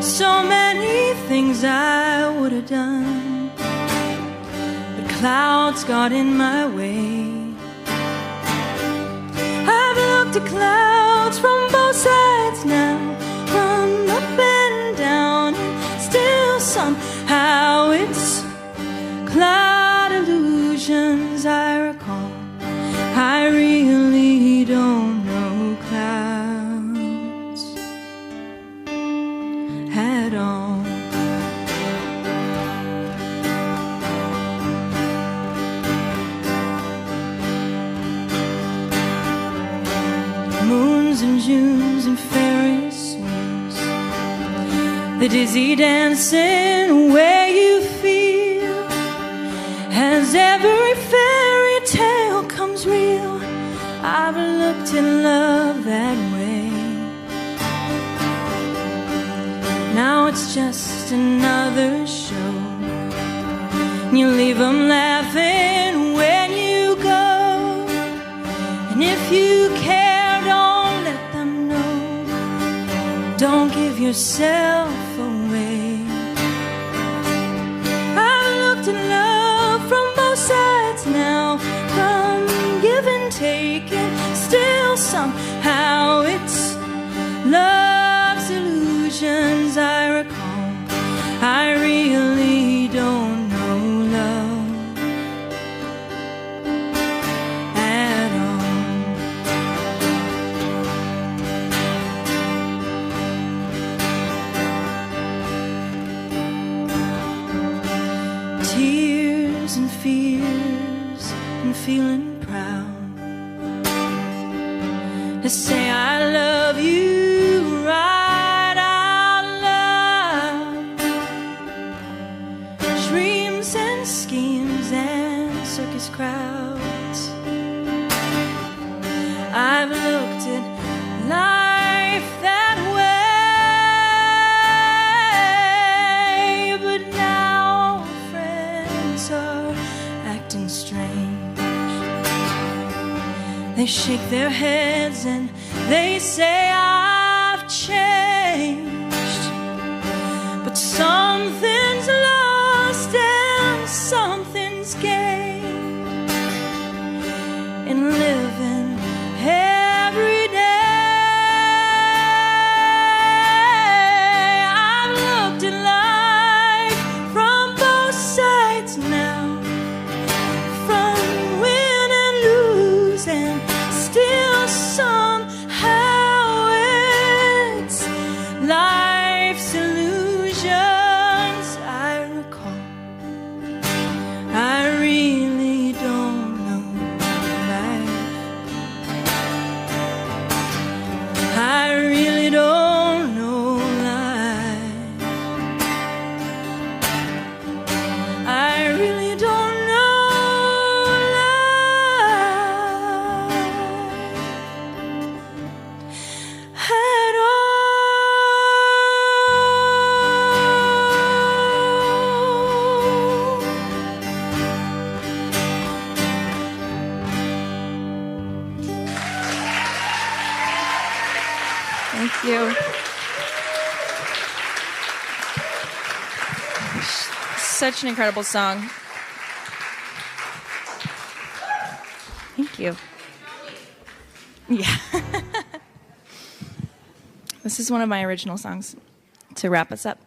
So many things I would have done, but clouds got in my way. I've looked at clouds from both sides now, from up and down, and still somehow it's cloud illusions I recall. I really all. Moons and Junes and Ferris wheels, the dizzy dancing where you feel as every fairy tale comes real. I've looked at love that way. Now it's just another show. You leave them laughing when you go, and if you care, don't let them know. Don't give yourself away. I've looked at love from both sides now, from give and take, and still somehow it's love's illusions I recall. I really don't know love at all. Tears and fears and feeling proud to say I love you right out loud. Dreams and schemes and circus crowds. I've looked at life that way, but now friends are acting strange. They shake their heads and they say I've changed, but something's lost and something's gained in living every day. I've looked at life from both sides now, from win and lose, and still somehow it's life's illusions I recall. I really don't know life. I really don't know life. I really don't know life at Thank you. Such an incredible song. Thank you. Yeah. This is one of my original songs to wrap us up.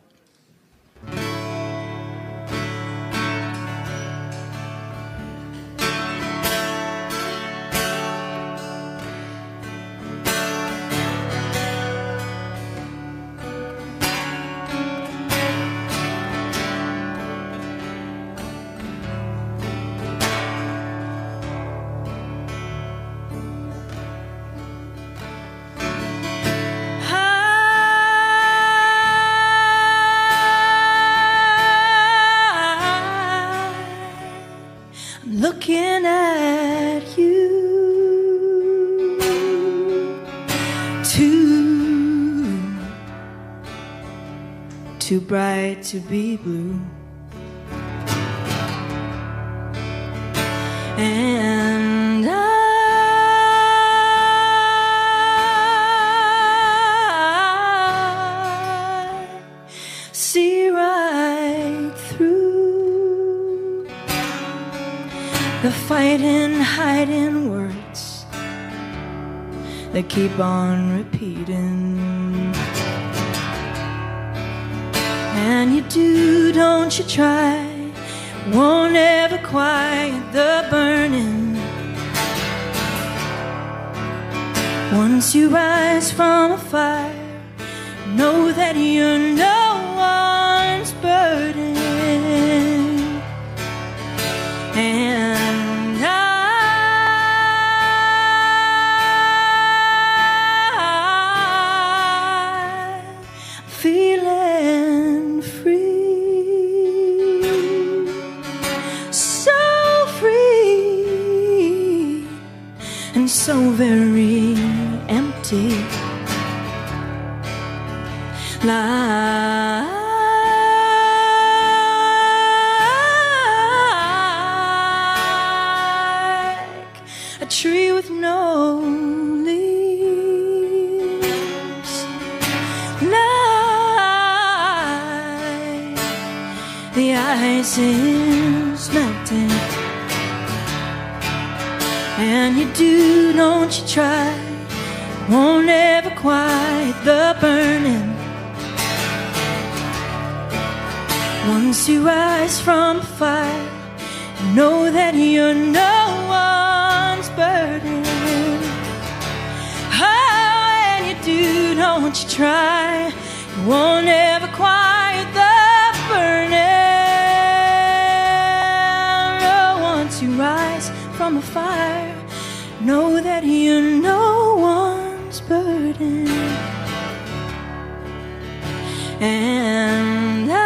Looking at you, too bright to be blue, and I see right through the fighting, hiding words that keep on repeating. And you do, don't you try, won't ever quiet the burning. Once you rise from a fire, know that you're no the ice is melting, and you do, don't you try, won't ever quiet the burning. Once you rise from the fire, you know that you're no one's burden. Oh, and you do, don't you try, you won't ever quiet the burning. Oh, once you rise from the fire, know that you're no one's burden. And I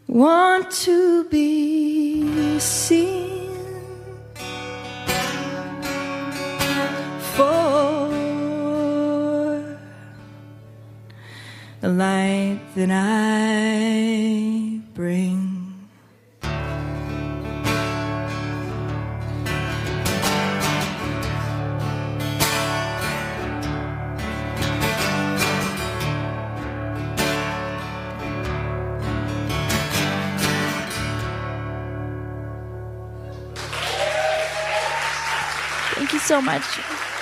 want to be seen for the light that I bring. Thank you so much.